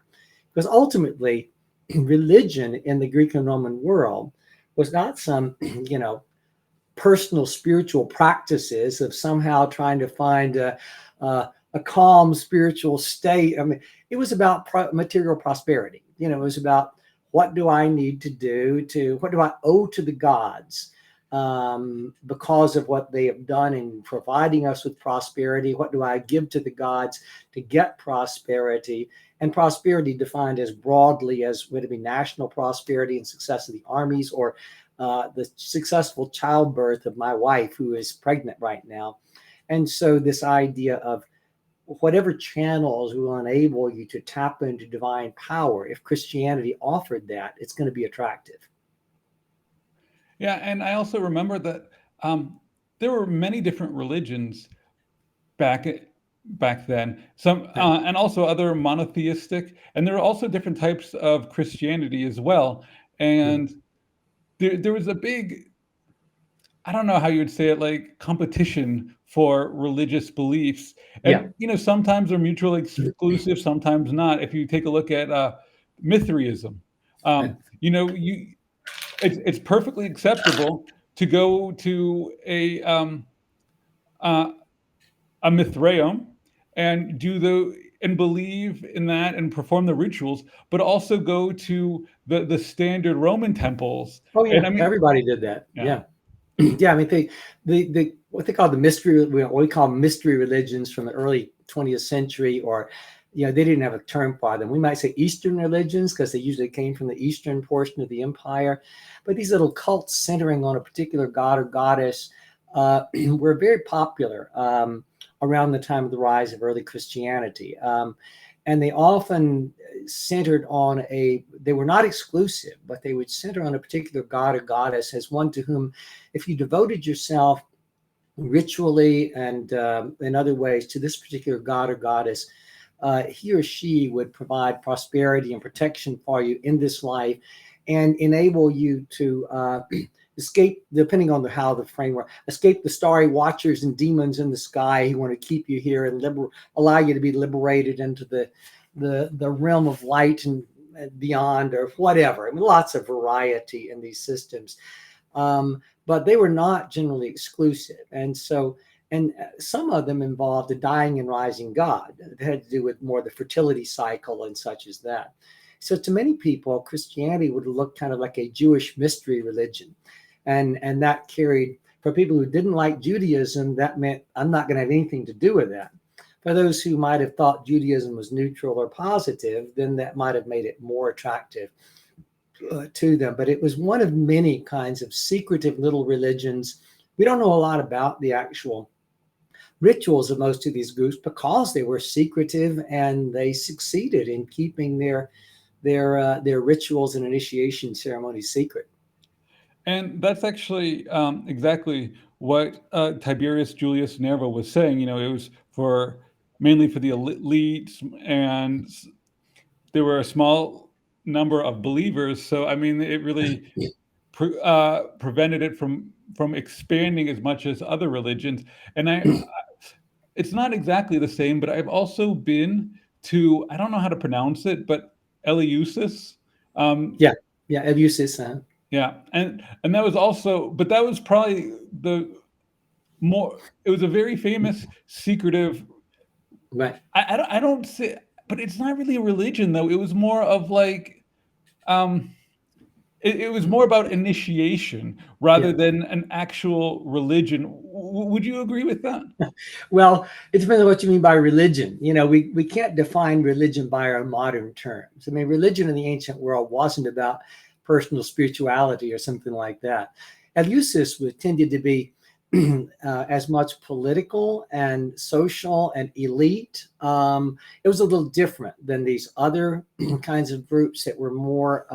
Because ultimately, religion in the Greek and Roman world was not some, personal spiritual practices of somehow trying to find a calm spiritual state. I mean, it was about material prosperity. It was about what do I need to do what do I owe to the gods because of what they have done in providing us with prosperity? What do I give to the gods to get prosperity? And prosperity defined as broadly as would it be national prosperity and success of the armies, or the successful childbirth of my wife who is pregnant right now. And so this idea of whatever channels will enable you to tap into divine power, if Christianity offered that, it's going to be attractive. Yeah, and I also remember that there were many different religions back then. Some and also other monotheistic, and there were also different types of Christianity as well. And there was a big, I don't know how you would say it, like competition for religious beliefs. And, sometimes they're mutually exclusive, sometimes not. If you take a look at Mithraism, it's perfectly acceptable to go to a Mithraeum and and believe in that and perform the rituals, but also go to the standard Roman temples. Oh yeah, and I mean, everybody did that. Yeah. Yeah, I mean, the what they call the mystery, what we call mystery religions from the early 20th century, or they didn't have a term for them. We might say Eastern religions because they usually came from the eastern portion of the empire. But these little cults centering on a particular god or goddess were very popular around the time of the rise of early Christianity. And they often centered on they were not exclusive, but they would center on a particular god or goddess as one to whom, if you devoted yourself ritually and in other ways to this particular god or goddess, he or she would provide prosperity and protection for you in this life and enable you to escape, depending on how the framework, escape the starry watchers and demons in the sky who want to keep you here and allow you to be liberated into the realm of light and beyond, or whatever. I mean, lots of variety in these systems, but they were not generally exclusive. And some of them involved a dying and rising God. It had to do with more the fertility cycle and such as that. So to many people, Christianity would look kind of like a Jewish mystery religion. And that carried, for people who didn't like Judaism, that meant I'm not going to have anything to do with that. For those who might have thought Judaism was neutral or positive, then that might have made it more attractive to them. But it was one of many kinds of secretive little religions. We don't know a lot about the actual rituals of most of these groups because they were secretive, and they succeeded in keeping their rituals and initiation ceremonies secret. And that's actually exactly what Tiberius Julius Nerva was saying. It was mainly for the elites, and there were a small number of believers. So, I mean, it really prevented it from expanding as much as other religions. And it's not exactly the same, but I've also been to, I don't know how to pronounce it, but Eleusis. Yeah, Eleusis. Yeah, and that was also, but that was probably the more. It was a very famous, secretive. Right. I don't say, but it's not really a religion though. It was more of like, um, it was more about initiation rather Yeah. than an actual religion. Would you agree with that? Well, it depends on what you mean by religion. We can't define religion by our modern terms. I mean, religion in the ancient world wasn't about personal spirituality or something like that. Eleusis tended to be as much political and social and elite. It was a little different than these other kinds of groups that were more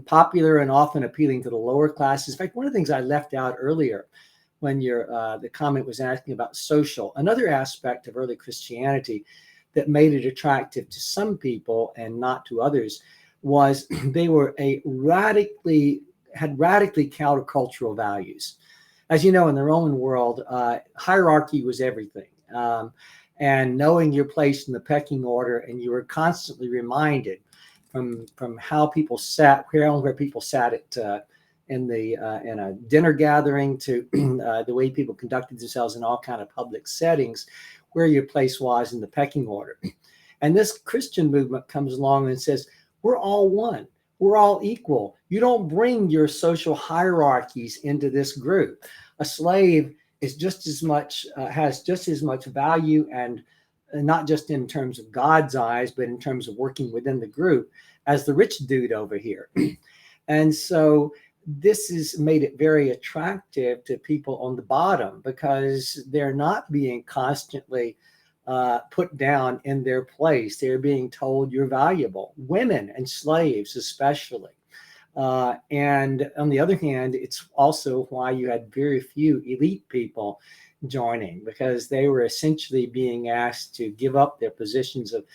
popular and often appealing to the lower classes. In fact, one of the things I left out earlier when the comment was asking about social, another aspect of early Christianity that made it attractive to some people and not to others was they were had radically countercultural values. As you know, in the Roman world, hierarchy was everything. And knowing your place in the pecking order, and you were constantly reminded from how people sat, where people sat at in a dinner gathering to the way people conducted themselves in all kind of public settings, where your place was in the pecking order. And this Christian movement comes along and says, we're all one. We're all equal. You don't bring your social hierarchies into this group. A slave is just as much, has just as much value, and not just in terms of God's eyes, but in terms of working within the group, as the rich dude over here. And so this has made it very attractive to people on the bottom, because they're not being constantly put down in their place. They're being told you're valuable, women and slaves especially. And on the other hand, it's also why you had very few elite people joining, because they were essentially being asked to give up their positions of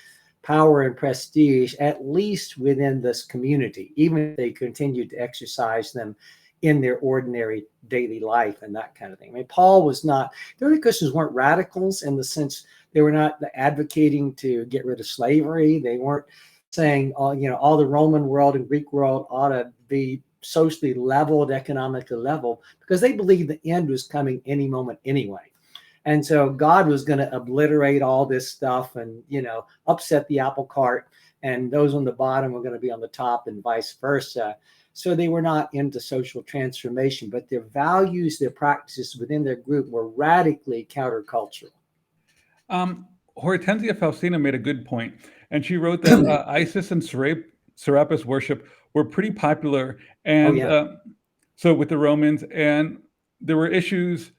power and prestige, at least within this community, even if they continued to exercise them in their ordinary daily life and that kind of thing. I mean, Paul was not, the early Christians weren't radicals in the sense they were not advocating to get rid of slavery. They weren't saying, all the Roman world and Greek world ought to be socially leveled, economically level, because they believed the end was coming any moment anyway. And so God was going to obliterate all this stuff and, upset the apple cart, and those on the bottom were going to be on the top and vice versa. So they were not into social transformation, but their values, their practices within their group were radically countercultural. Hortensia Faustina made a good point, and she wrote that Isis and Serapis worship were pretty popular, and so with the Romans, and there were issues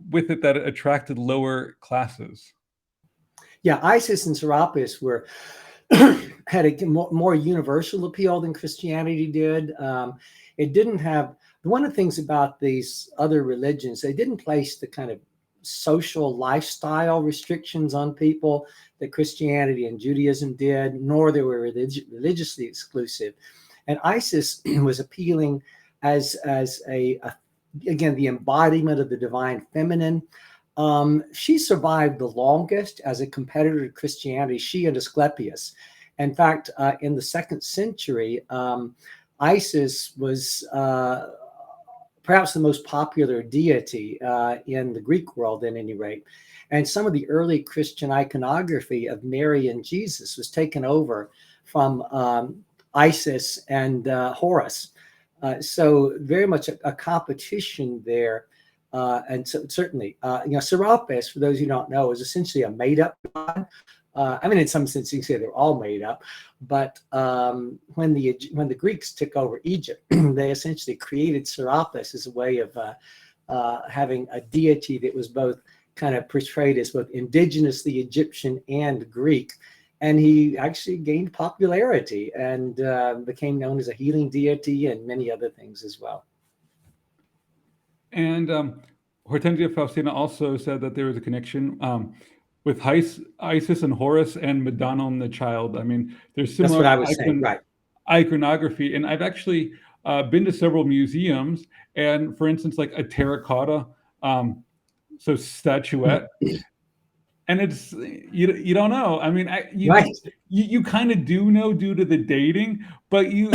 with it that it attracted lower classes. Yeah, Isis and Serapis had a more universal appeal than Christianity did. It didn't have, one of the things about these other religions, they didn't place the kind of social lifestyle restrictions on people that Christianity and Judaism did, nor they were religiously exclusive. And Isis was appealing as again, the embodiment of the divine feminine. She survived the longest as a competitor to Christianity, she and Asklepios. In fact, in the 2nd century, Isis was perhaps the most popular deity in the Greek world, at any rate. And some of the early Christian iconography of Mary and Jesus was taken over from Isis and Horus. So very much a competition there. And so certainly, Serapis, for those who don't know, is essentially a made-up god. I mean, in some sense, you can say they're all made up. But when the Greeks took over Egypt, they essentially created Serapis as a way of having a deity that was both kind of portrayed as both indigenously Egyptian and Greek. And he actually gained popularity and became known as a healing deity and many other things as well. And Hortensia Faustina also said that there was a connection with Isis and Horus and Madonna and the Child. I mean, there's similar iconography. And I've actually been to several museums, and for instance, like a terracotta so statuette. And it's you don't know. I mean, Right. you kind of do know due to the dating, but you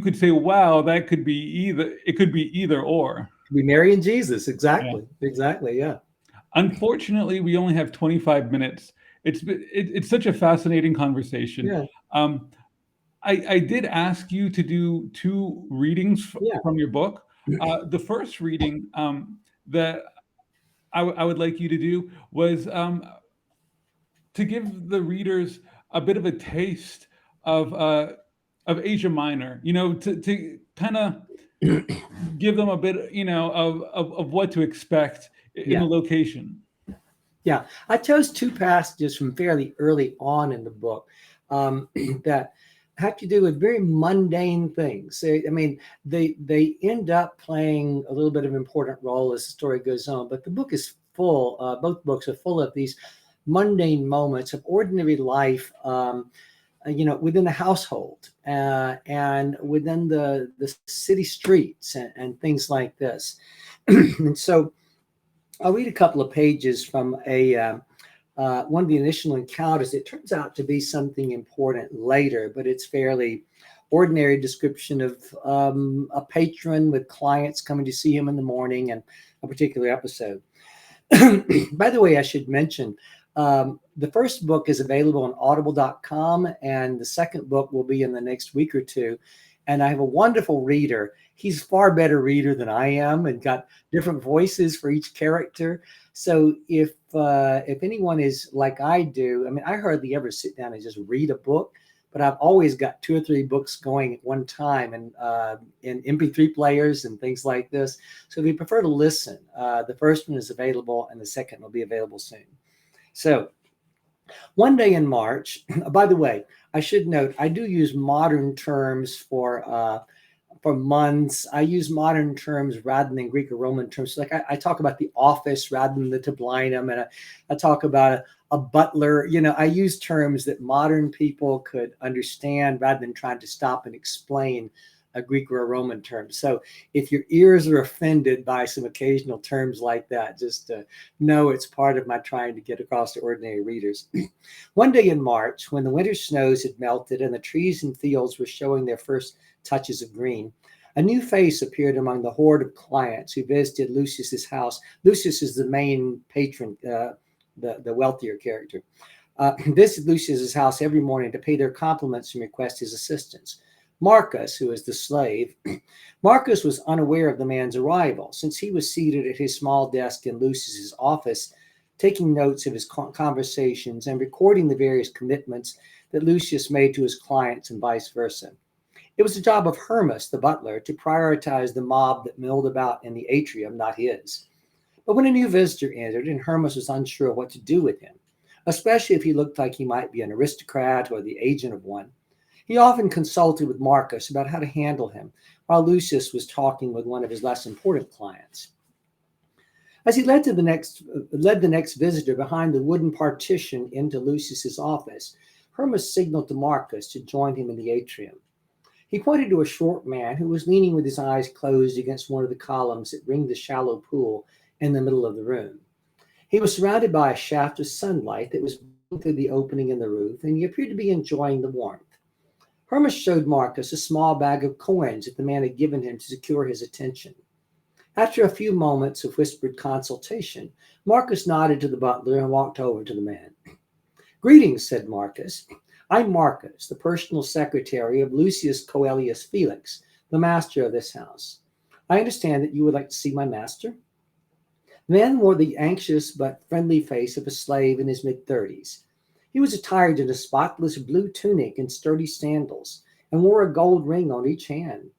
could say, wow, that could be either. It could be either or. We Mary and Jesus. Yeah. Exactly. Yeah. Unfortunately, we only have 25 minutes. It's such a fascinating conversation. Yeah. I did ask you to do 2 readings Yeah. from your book. The first reading that I would like you to do was to give the readers a bit of a taste of Asia Minor, to kind of give them a bit, of what to expect in Yeah. the location. Yeah. I chose 2 passages from fairly early on in the book that have to do with very mundane things. I mean, they end up playing a little bit of an important role as the story goes on, but the book is full, both books are full of these mundane moments of ordinary life, within the household and within the city streets and things like this. And so I'll read a couple of pages from one of the initial encounters. It turns out to be something important later, but it's fairly ordinary description of a patron with clients coming to see him in the morning and a particular episode. By the way, I should mention, the first book is available on audible.com, and the second book will be in the next week or 2. And I have a wonderful reader. He's a far better reader than I am and got different voices for each character. So if anyone is like I do, I mean, I hardly ever sit down and just read a book, but I've always got 2 or 3 books going at one time and in MP3 players and things like this. So if you prefer to listen, the first one is available and the second will be available soon. So one day in March, by the way, I should note, I do use modern terms for months. I use modern terms rather than Greco-Roman terms. Like I talk about the office rather than the tablinum, and I talk about a butler. I use terms that modern people could understand rather than trying to stop and explain a Greek or a Roman term. So if your ears are offended by some occasional terms like that, just know it's part of my trying to get across to ordinary readers. One day in March, when the winter snows had melted and the trees and fields were showing their first touches of green, a new face appeared among the horde of clients who visited Lucius's house. Lucius is the main patron, the wealthier character. Visited Lucius's house every morning to pay their compliments and request his assistance. Marcus, who is the slave, Marcus was unaware of the man's arrival, since he was seated at his small desk in Lucius's office, taking notes of his conversations and recording the various commitments that Lucius made to his clients and vice versa. It was the job of Hermas, the butler, to prioritize the mob that milled about in the atrium, not his. But when a new visitor entered and Hermas was unsure what to do with him, especially if he looked like he might be an aristocrat or the agent of one, he often consulted with Marcus about how to handle him, while Lucius was talking with one of his less important clients. As he led the next visitor behind the wooden partition into Lucius's office, Hermas signaled to Marcus to join him in the atrium. He pointed to a short man who was leaning with his eyes closed against one of the columns that ringed the shallow pool in the middle of the room. He was surrounded by a shaft of sunlight that was blowing through the opening in the roof, and he appeared to be enjoying the warmth. Hermas showed Marcus a small bag of coins that the man had given him to secure his attention. After a few moments of whispered consultation, Marcus nodded to the butler and walked over to the man. "Greetings," said Marcus. "I'm Marcus, the personal secretary of Lucius Coelius Felix, the master of this house. I understand that you would like to see my master." The man wore the anxious but friendly face of a slave in his mid-30s. He was attired in a spotless blue tunic and sturdy sandals, and wore a gold ring on each hand.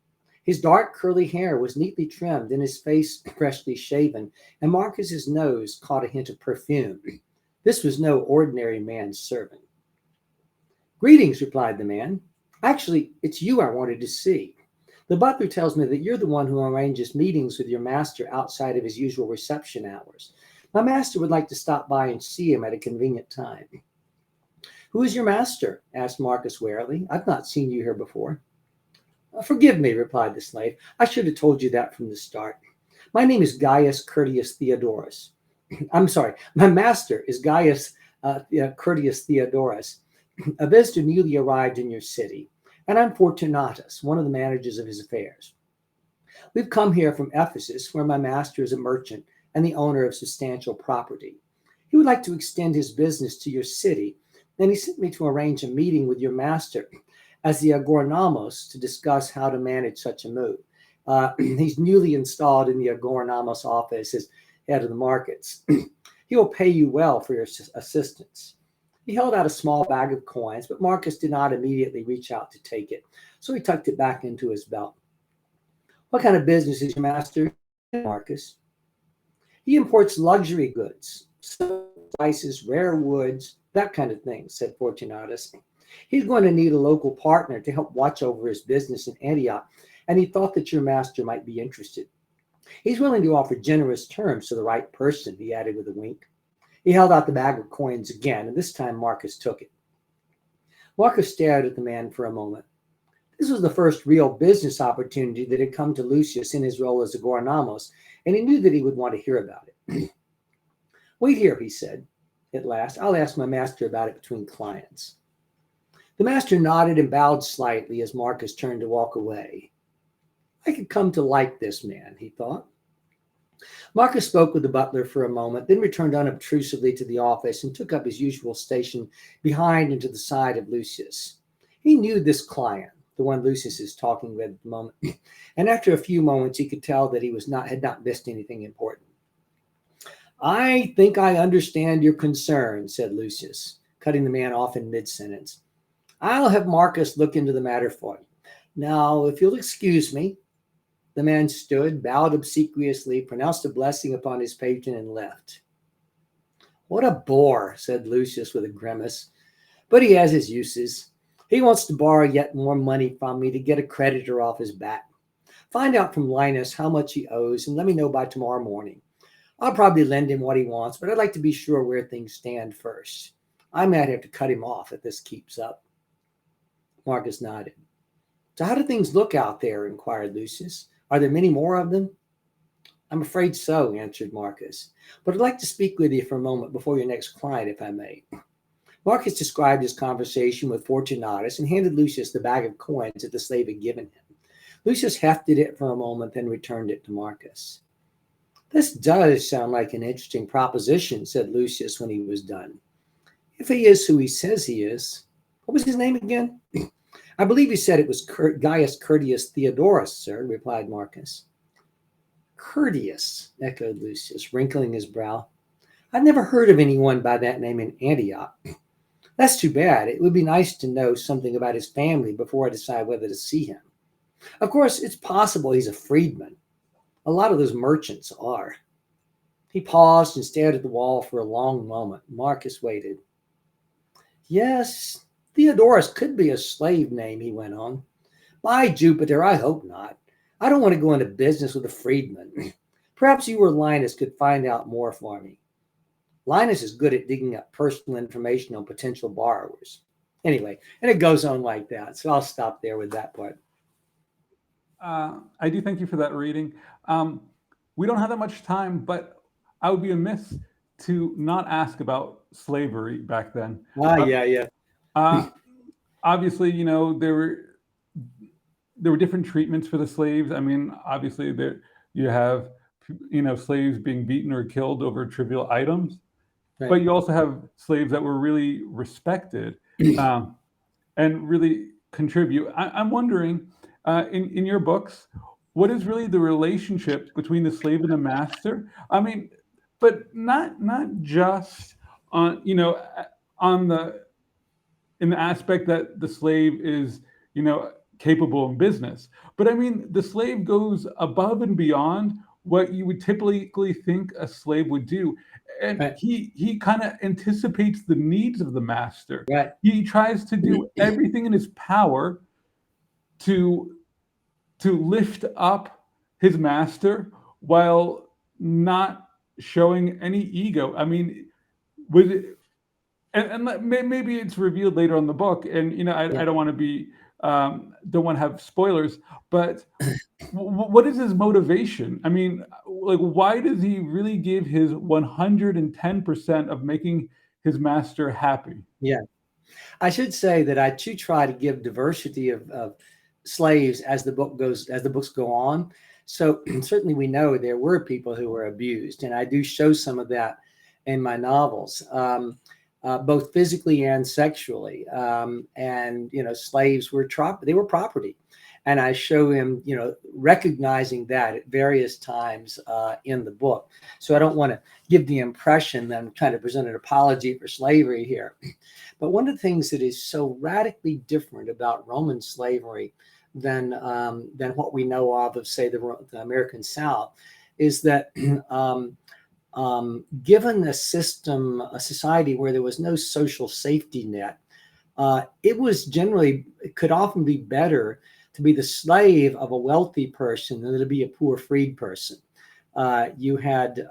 His dark curly hair was neatly trimmed and his face freshly shaven, and Marcus's nose caught a hint of perfume. This was no ordinary man's servant. "Greetings," replied the man. "Actually, it's you I wanted to see. The butler tells me that you're the one who arranges meetings with your master outside of his usual reception hours. My master would like to stop by and see him at a convenient time." "Who is your master?" asked Marcus warily. "I've not seen you here before." "Forgive me," replied the slave. "I should have told you that from the start. My name is Gaius Caristanius Theodorus. I'm sorry, my master is Gaius Caristanius Theodorus, a visitor newly arrived in your city, and I'm Fortunatus, one of the managers of his affairs. We've come here from Ephesus, where my master is a merchant and the owner of substantial property. He would like to extend his business to your city, and he sent me to arrange a meeting with your master as the agoronamos to discuss how to manage such a move. He's newly installed in the agoronamos office as head of the markets. He will pay you well for your assistance. He held out a small bag of coins, but Marcus did not immediately reach out to take it, so he tucked it back into his belt. What kind of business is your master, Marcus? He imports luxury goods, spices, rare woods, that kind of thing, said Fortunatus. He's going to need a local partner to help watch over his business in Antioch, and he thought that your master might be interested. He's willing to offer generous terms to the right person, he added with a wink. He held out the bag of coins again, and this time Marcus took it. Marcus stared at the man for a moment. This was the first real business opportunity that had come to Lucius in his role as agoronamos, and he knew that he would want to hear about it. Wait here, he said. At last, I'll ask my master about it between clients. The master nodded and bowed slightly as Marcus turned to walk away. I could come to like this man, he thought. Marcus spoke with the butler for a moment, then returned unobtrusively to the office and took up his usual station behind and to the side of Lucius. He knew this client, the one Lucius is talking with at the moment, and after a few moments he could tell that he had not missed anything important. I think I understand your concern, said Lucius, cutting the man off in mid-sentence. I'll have Marcus look into the matter for you. Now, if you'll excuse me. The man stood, bowed obsequiously, pronounced a blessing upon his patron, and left. What a bore, said Lucius with a grimace. But he has his uses. He wants to borrow yet more money from me to get a creditor off his back. Find out from Linus how much he owes and let me know by tomorrow morning. I'll probably lend him what he wants, but I'd like to be sure where things stand first. I might have to cut him off if this keeps up. Marcus nodded. So how do things look out there? Inquired Lucius. Are there many more of them? I'm afraid so, answered Marcus. But I'd like to speak with you for a moment before your next client, if I may. Marcus described his conversation with Fortunatus and handed Lucius the bag of coins that the slave had given him. Lucius hefted it for a moment, then returned it to Marcus. This does sound like an interesting proposition, said Lucius when he was done. If he is who he says he is. What was his name again? I believe you said it was Gaius Caristanius Theodorus, sir, replied Marcus. Courteous, echoed Lucius, wrinkling his brow. I've never heard of anyone by that name in Antioch. That's too bad. It would be nice to know something about his family before I decide whether to see him. Of course, it's possible he's a freedman. A lot of those merchants are. He paused and stared at the wall for a long moment. Marcus waited. Yes, Theodorus could be a slave name, he went on. By Jupiter, I hope not. I don't want to go into business with a freedman. Perhaps you or Linus could find out more for me. Linus is good at digging up personal information on potential borrowers. Anyway, and it goes on like that. So I'll stop there with that part. I do thank you for that reading. We don't have that much time, but I would be amiss to not ask about slavery back then. Yeah. Obviously, there were different treatments for the slaves. I mean, obviously, there you have slaves being beaten or killed over trivial items, right. But you also have slaves that were really respected and really contribute. I'm wondering, in your books, what is really the relationship between the slave and the master? I mean, but not just on in the aspect that the slave is, capable in business. But I mean, the slave goes above and beyond what you would typically think a slave would do. And right. he kind of anticipates the needs of the master. Right. He tries to do everything in his power to lift up his master while not showing any ego. I mean, with it, and maybe it's revealed later in the book, and I don't want to be don't want to have spoilers, but what is his motivation? I mean, like, why does he really give his 110% of making his master happy? Yeah. I should say that I too try to give diversity of slaves as the books go on. So certainly we know there were people who were abused, and I do show some of that in my novels, both physically and sexually. And slaves were they were property, and I show him recognizing that at various times in the book. So I don't want to give the impression that I'm trying to present an apology for slavery here. But one of the things that is so radically different about Roman slavery than what we know of say, the American South, is that given a society where there was no social safety net, it could often be better to be the slave of a wealthy person than to be a poor freed person. You had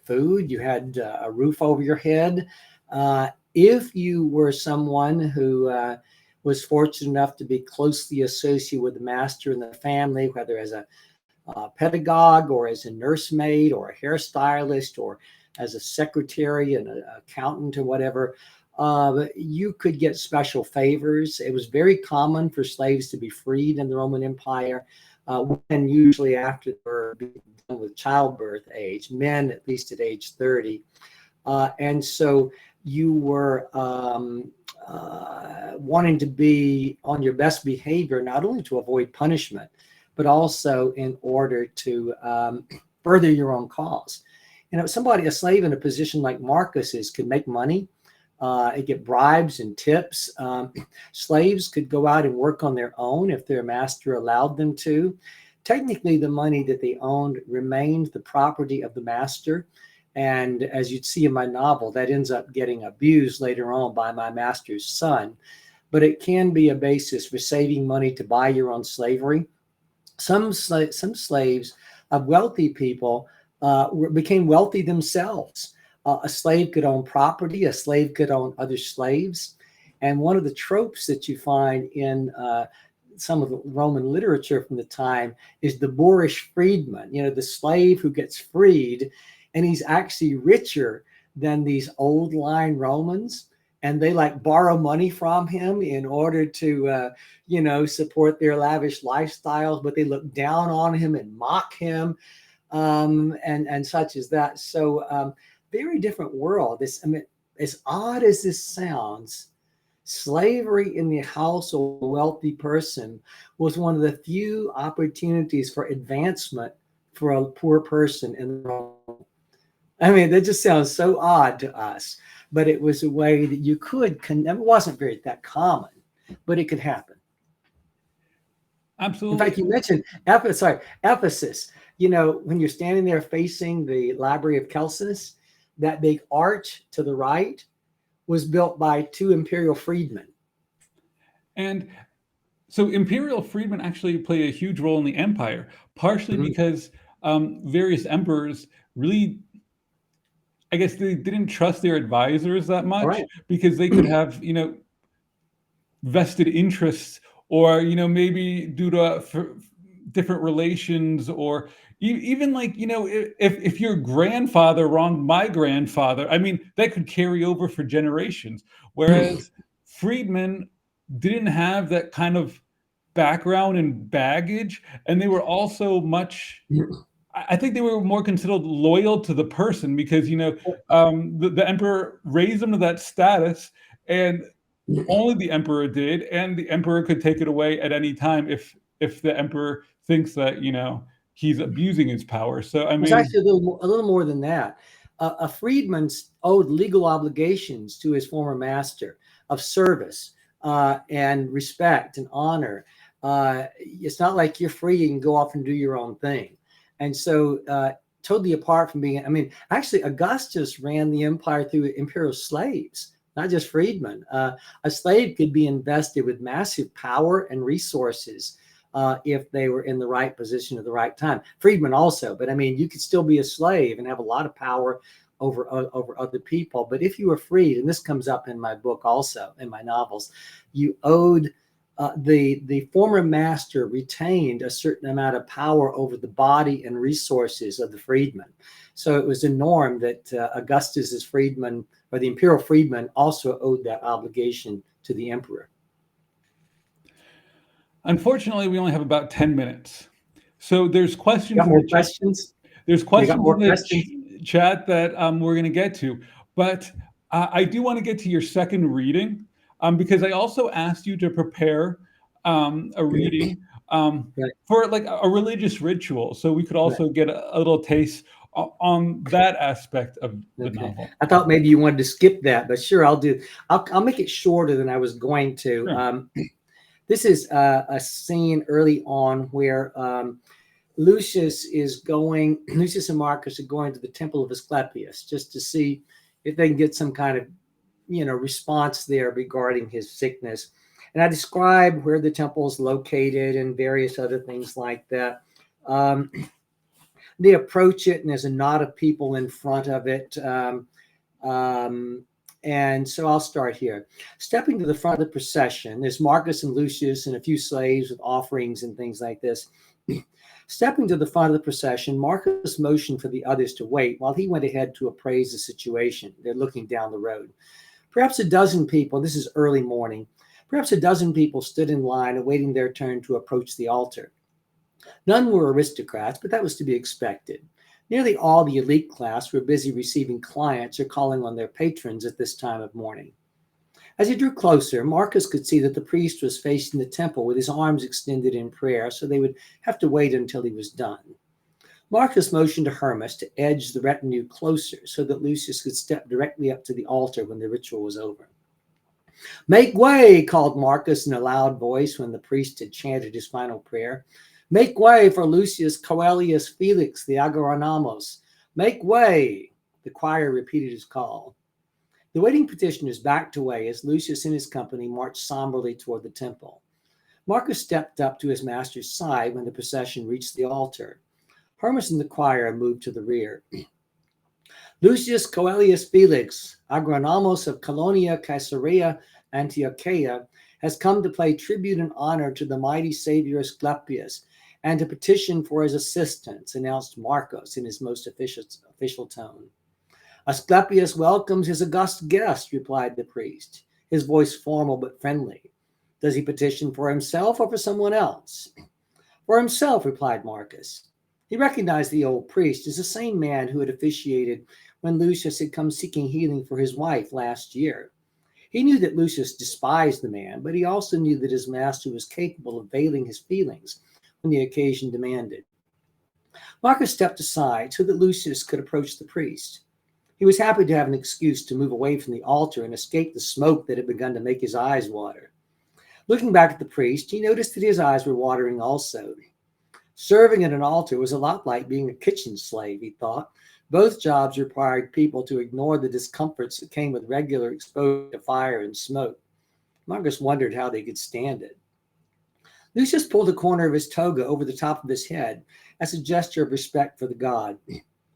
food, you had a roof over your head. If you were someone who was fortunate enough to be closely associated with the master and the family, whether as a pedagogue or as a nursemaid or a hairstylist or as a secretary and an accountant or whatever, you could get special favors. It was very common for slaves to be freed in the Roman Empire, and usually after they were done with childbirth age, men at least at age 30. And so you were wanting to be on your best behavior, not only to avoid punishment, but also in order to further your own cause. A slave in a position like Marcus's could make money, get bribes and tips. Slaves could go out and work on their own if their master allowed them to. Technically, the money that they owned remained the property of the master. And as you'd see in my novel, that ends up getting abused later on by my master's son. But it can be a basis for saving money to buy your own slavery. Some slaves of wealthy people became wealthy themselves. A slave could own property. A slave could own other slaves. And one of the tropes that you find in some of the Roman literature from the time is the boorish freedman, the slave who gets freed, and he's actually richer than these old line Romans. And they borrow money from him in order to, support their lavish lifestyles, but they look down on him and mock him, and such as that. So very different world. As odd as this sounds, slavery in the house of a wealthy person was one of the few opportunities for advancement for a poor person in the Rome. I mean, that just sounds so odd to us, but it was a way that you could. It wasn't that common, but it could happen. Absolutely. In fact, you mentioned Ephesus. When you're standing there facing the Library of Celsus, that big arch to the right was built by 2 imperial freedmen. And so imperial freedmen actually play a huge role in the empire, partially because various emperors really, I guess, they didn't trust their advisors that much, because they could have, vested interests, or, maybe due to different relations, or even if your grandfather wronged my grandfather, I mean, that could carry over for generations. Whereas freedmen didn't have that kind of background and baggage, and they were also I think they were more considered loyal to the person, because the emperor raised them to that status, and only the emperor did, and the emperor could take it away at any time if the emperor thinks that he's abusing his power. So I mean, it's actually a little more than that. A freedman owed legal obligations to his former master of service and respect and honor. It's not like you're free and go off and do your own thing. And so totally apart from actually Augustus ran the empire through imperial slaves, not just freedmen. A slave could be invested with massive power and resources if they were in the right position at the right time. Freedmen also, but you could still be a slave and have a lot of power over other people. But if you were freed, and this comes up in my book also, in my novels, you owed the former master retained a certain amount of power over the body and resources of the freedman. So it was a norm that Augustus's freedman, or the imperial freedman, also owed that obligation to the emperor. Unfortunately, we only have about 10 minutes. So there's questions. Got more questions? There's questions more in the questions? chat that we're going to get to, but I do want to get to your second reading because I also asked you to prepare a reading Right. for like a religious ritual, so we could also get a little taste on that aspect of the novel. I thought maybe you wanted to skip that, but sure, I'll make it shorter than I was going to. Sure. This is a scene early on where Lucius and Marcus are going to the temple of Asklepios just to see if they can get some kind of, response there regarding his sickness. And I describe where the temple is located and various other things like that. They approach it, and there's a knot of people in front of it. And so I'll start here. Stepping to the front of the procession, there's Marcus and Lucius and a few slaves with offerings and things like this. Stepping to the front of the procession, Marcus motioned for the others to wait while he went ahead to appraise the situation. They're looking down the road. Perhaps a dozen people, this is early morning, perhaps a dozen people stood in line awaiting their turn to approach the altar. None were aristocrats, but that was to be expected. Nearly all the elite class were busy receiving clients or calling on their patrons at this time of morning. As he drew closer, Marcus could see that the priest was facing the temple with his arms extended in prayer, so they would have to wait until he was done. Marcus motioned to Hermas to edge the retinue closer so that Lucius could step directly up to the altar when the ritual was over. "Make way," called Marcus in a loud voice when the priest had chanted his final prayer. "Make way for Lucius Coelius Felix the Agoronamos. Make way." The choir repeated his call. The waiting petitioners backed away as Lucius and his company marched somberly toward the temple. Marcus stepped up to his master's side when the procession reached the altar. Hermas and the choir moved to the rear. "Lucius Coelius Felix, Agoronamos of Colonia, Caesarea, Antiochia, has come to pay tribute and honor to the mighty Savior Asklepios and to petition for his assistance," announced Marcus in his most official tone. "Asklepios welcomes his august guest," replied the priest, his voice formal but friendly. "Does he petition for himself or for someone else?" "For himself," replied Marcus. He recognized the old priest as the same man who had officiated when Lucius had come seeking healing for his wife last year. He knew that Lucius despised the man, but he also knew that his master was capable of veiling his feelings when the occasion demanded. Marcus stepped aside so that Lucius could approach the priest. He was happy to have an excuse to move away from the altar and escape the smoke that had begun to make his eyes water. Looking back at the priest, he noticed that his eyes were watering also. Serving at an altar was a lot like being a kitchen slave, he thought. Both jobs required people to ignore the discomforts that came with regular exposure to fire and smoke. Marcus wondered how they could stand it. Lucius pulled a corner of his toga over the top of his head as a gesture of respect for the god.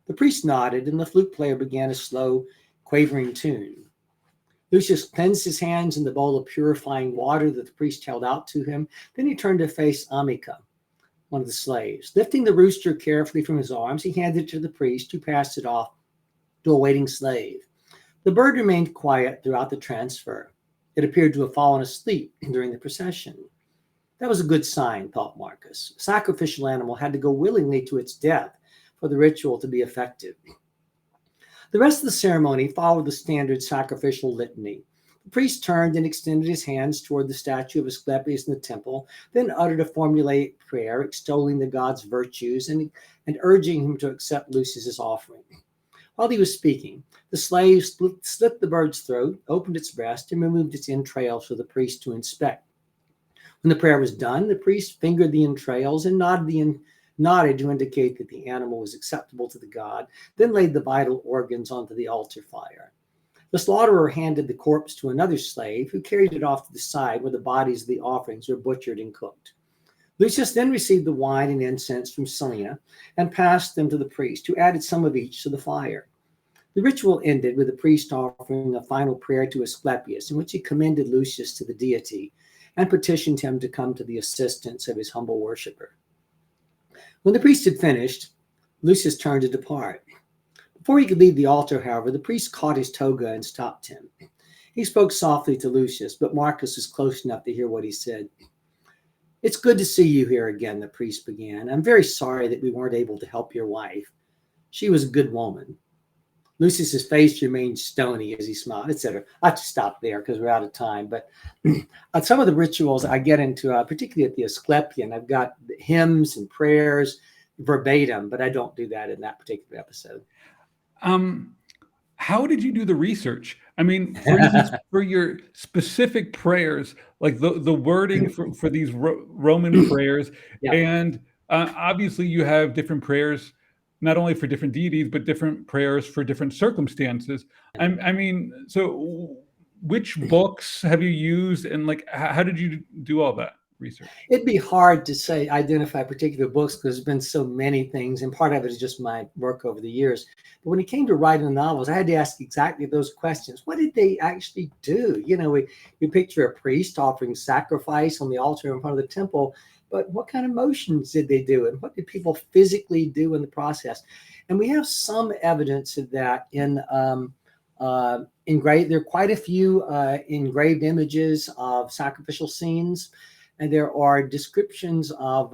The priest nodded, and the flute player began a slow, quavering tune. Lucius cleansed his hands in the bowl of purifying water that the priest held out to him. Then he turned to face Amica, one of the slaves. Lifting the rooster carefully from his arms, he handed it to the priest, who passed it off to a waiting slave. The bird remained quiet throughout the transfer. It appeared to have fallen asleep during the procession. That was a good sign, thought Marcus. A sacrificial animal had to go willingly to its death for the ritual to be effective. The rest of the ceremony followed the standard sacrificial litany. The priest turned and extended his hands toward the statue of Asklepios in the temple, then uttered a formulaic prayer extolling the god's virtues and urging him to accept Lucius's offering. While he was speaking, the slave slit the bird's throat, opened its breast, and removed its entrails for the priest to inspect. When the prayer was done, the priest fingered the entrails and nodded to indicate that the animal was acceptable to the god, then laid the vital organs onto the altar fire. The slaughterer handed the corpse to another slave, who carried it off to the side where the bodies of the offerings were butchered and cooked. Lucius then received the wine and incense from Selina and passed them to the priest, who added some of each to the fire. The ritual ended with the priest offering a final prayer to Asklepios, in which he commended Lucius to the deity and petitioned him to come to the assistance of his humble worshiper. When the priest had finished, Lucius turned to depart. Before he could leave the altar, however, the priest caught his toga and stopped him. He spoke softly to Lucius, but Marcus was close enough to hear what he said. "It's good to see you here again," the priest began. "I'm very sorry that we weren't able to help your wife. She was a good woman." Lucius's face remained stony as he smiled, etc. I have to stop there because we're out of time. But some of the rituals I get into, particularly at the Asklepios, I've got hymns and prayers verbatim, but I don't do that in that particular episode. How did you do the research? I mean, for instance, for your specific prayers, like the wording for these Roman prayers, Yeah. and obviously you have different prayers, not only for different deities, but different prayers for different circumstances. I mean, so which books have you used, and like, how did you do all that research? It'd be hard to identify particular books because there's been so many things, and part of it is just my work over the years. But when it came to writing the novels, I had to ask exactly those questions. What did they actually do? You know, we picture a priest offering sacrifice on the altar in front of the temple, but what kind of motions did they do, and what did people physically do in the process? And we have some evidence of that in engraved. There are quite a few engraved images of sacrificial scenes. And there are descriptions of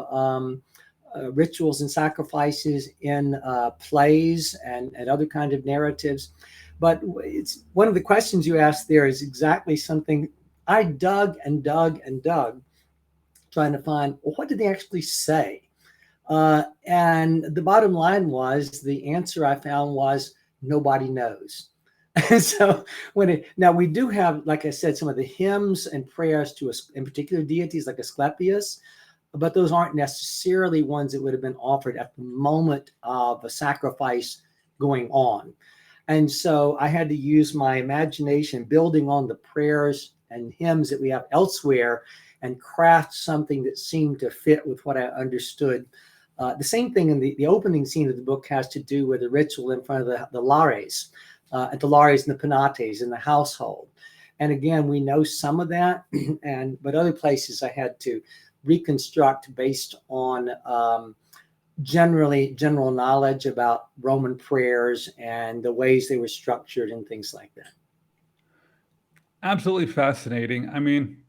rituals and sacrifices in plays and other kinds of narratives. But it's one of the questions you asked there is exactly something I dug and dug and dug, trying to find, well, what did they actually say? And the bottom line was, the answer I found was, nobody knows. And so now we do have, like I said, some of the hymns and prayers to in particular deities like Asklepios, but those aren't necessarily ones that would have been offered at the moment of a sacrifice going on. And so I had to use my imagination, building on the prayers and hymns that we have elsewhere, and craft something that seemed to fit with what I understood. The same thing in the opening scene of the book has to do with a ritual in front of the lares. At the lares and the penates in the household. And again, we know some of that, but other places I had to reconstruct based on general knowledge about Roman prayers and the ways they were structured and things like that. Absolutely fascinating. I mean,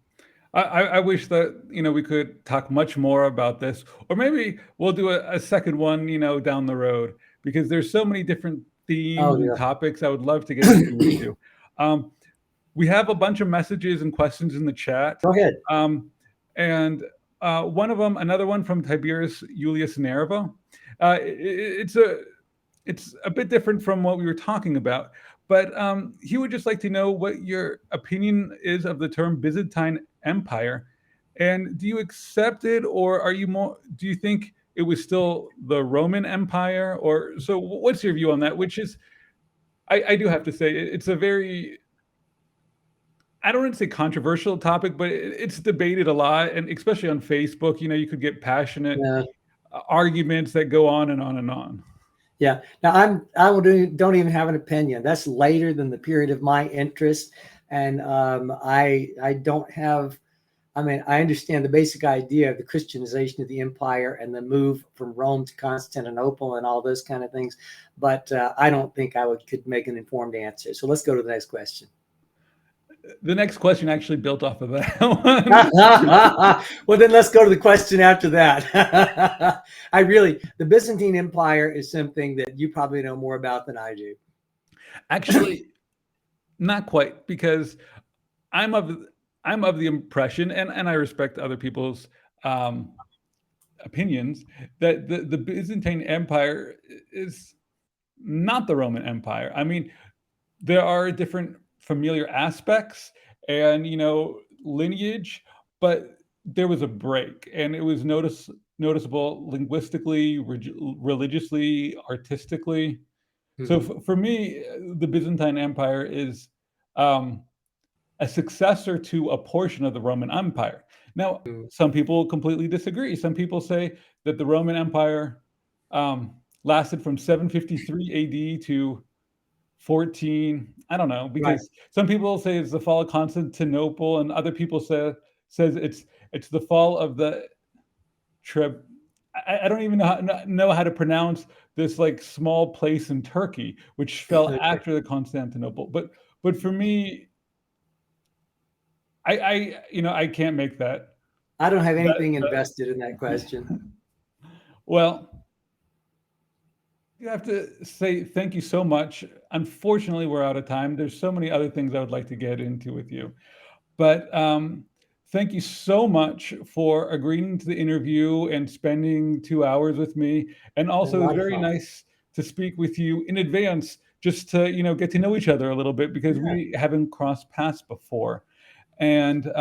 I wish that, we could talk much more about this, or maybe we'll do a second one, down the road, because there's so many different themes and topics I would love to get into. We have a bunch of messages and questions in the chat. Go ahead. And another one from Tiberius Julius Nerva. It's a bit different from what we were talking about, but he would just like to know what your opinion is of the term Byzantine Empire, and do you accept it, or do you think it was still the Roman Empire? Or so what's your view on that? Which is, I do have to say, it's a very, I don't want to say controversial topic, but it's debated a lot, and especially on Facebook, you could get passionate arguments that go on and on and on. Yeah. Now don't even have an opinion. That's later than the period of my interest, and I don't have. I mean, I understand the basic idea of the Christianization of the empire and the move from Rome to Constantinople and all those kind of things, but I don't think could make an informed answer. So let's go to the next question. The next question actually built off of that one. Well, then let's go to the question after that. The Byzantine Empire is something that you probably know more about than I do. Actually, not quite, because I'm of the impression, and I respect other people's opinions, that the Byzantine Empire is not the Roman Empire. I mean, there are different familiar aspects and lineage, but there was a break, and it was noticeable linguistically, religiously, artistically. Mm-hmm. So for me, the Byzantine Empire is a successor to a portion of the Roman Empire. Now, some people completely disagree. Some people say that the Roman Empire lasted from 753 AD to 14. I don't know, because some people say it's the fall of Constantinople, and other people say says it's the fall of the trip. I don't even know how to pronounce this like small place in Turkey, which fell Okay. after the Constantinople. But for me, I can't make that. I don't have anything invested in that question. Well, you have to say thank you so much. Unfortunately, we're out of time. There's so many other things I would like to get into with you. But thank you so much for agreeing to the interview and spending 2 hours with me. And also, it was very nice to speak with you in advance, just to get to know each other a little bit, because we haven't crossed paths before. And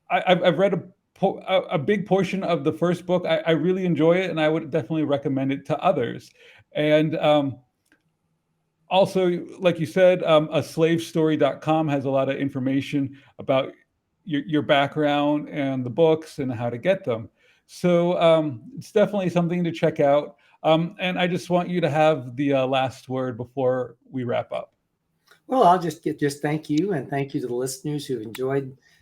I've read a big portion of the first book. I really enjoy it, and I would definitely recommend it to others. And also, like you said, aslavestory.com has a lot of information about your background and the books and how to get them. So it's definitely something to check out. And I just want you to have the last word before we wrap up. Well, I'll just thank you, and thank you to the listeners who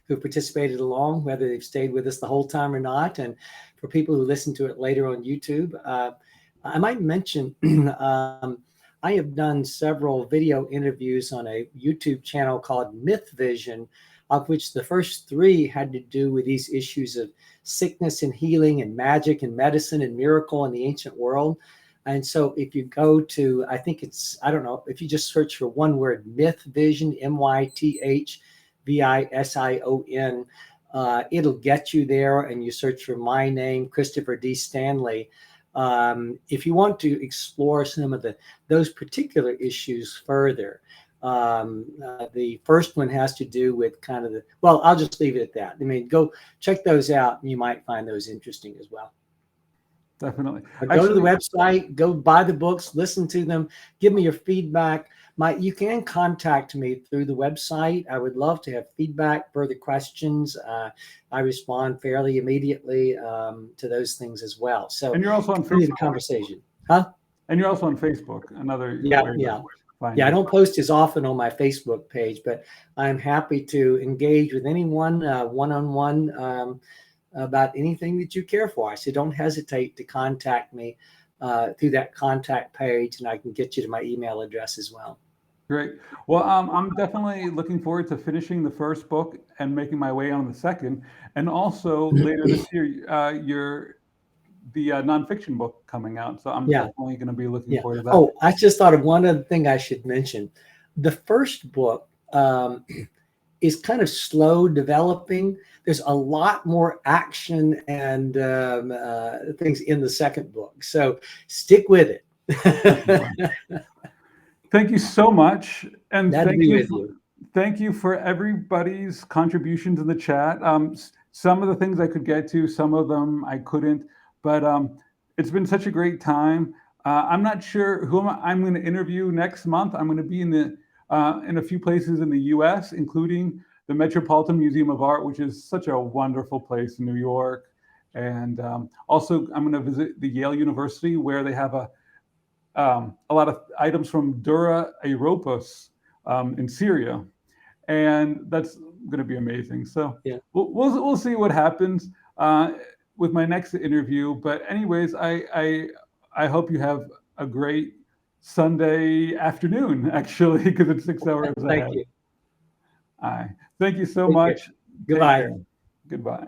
participated along, whether they've stayed with us the whole time or not. And for people who listen to it later on YouTube, I might mention I have done several video interviews on a YouTube channel called Myth Vision, of which the first 3 had to do with these issues of sickness and healing and magic and medicine and miracle in the ancient world. And so if you go to, I don't know, if you just search for one word, Myth Vision, MYTHVISION, it'll get you there, and you search for my name, Christopher D. Stanley. If you want to explore some of those particular issues further, the first one has to do with kind of well, I'll just leave it at that. I mean, go check those out, and you might find those interesting as well. Definitely. Go to the website, go buy the books, listen to them, give me your feedback. You can contact me through the website. I would love to have feedback, further questions. I respond fairly immediately to those things as well. So, and you're also on Facebook. The conversation, huh? And you're also on Facebook. I don't post as often on my Facebook page, but I'm happy to engage with anyone one-on-one about anything that you care for. So don't hesitate to contact me through that contact page, and I can get you to my email address as well. Great. Well, I'm definitely looking forward to finishing the first book and making my way on the second. And also later this year, the nonfiction book coming out. So I'm definitely going to be looking forward to that. Oh, I just thought of one other thing I should mention. The first book is kind of slow developing. There's a lot more action and things in the second book. So stick with it. Thank you so much. And thank you for everybody's contributions in the chat. Some of the things I could get to, some of them I couldn't, but it's been such a great time. I'm not sure who I'm going to interview next month. I'm going to be in a few places in the US, including the Metropolitan Museum of Art, which is such a wonderful place in New York. And also I'm going to visit the Yale University, where they have a lot of items from Dura Europos in Syria. And that's going to be amazing. So we'll see what happens with my next interview. But anyways, I hope you have a great Sunday afternoon, actually, because it's 6 hours ahead. Thank you. All right. Thank you so much. Goodbye. Goodbye.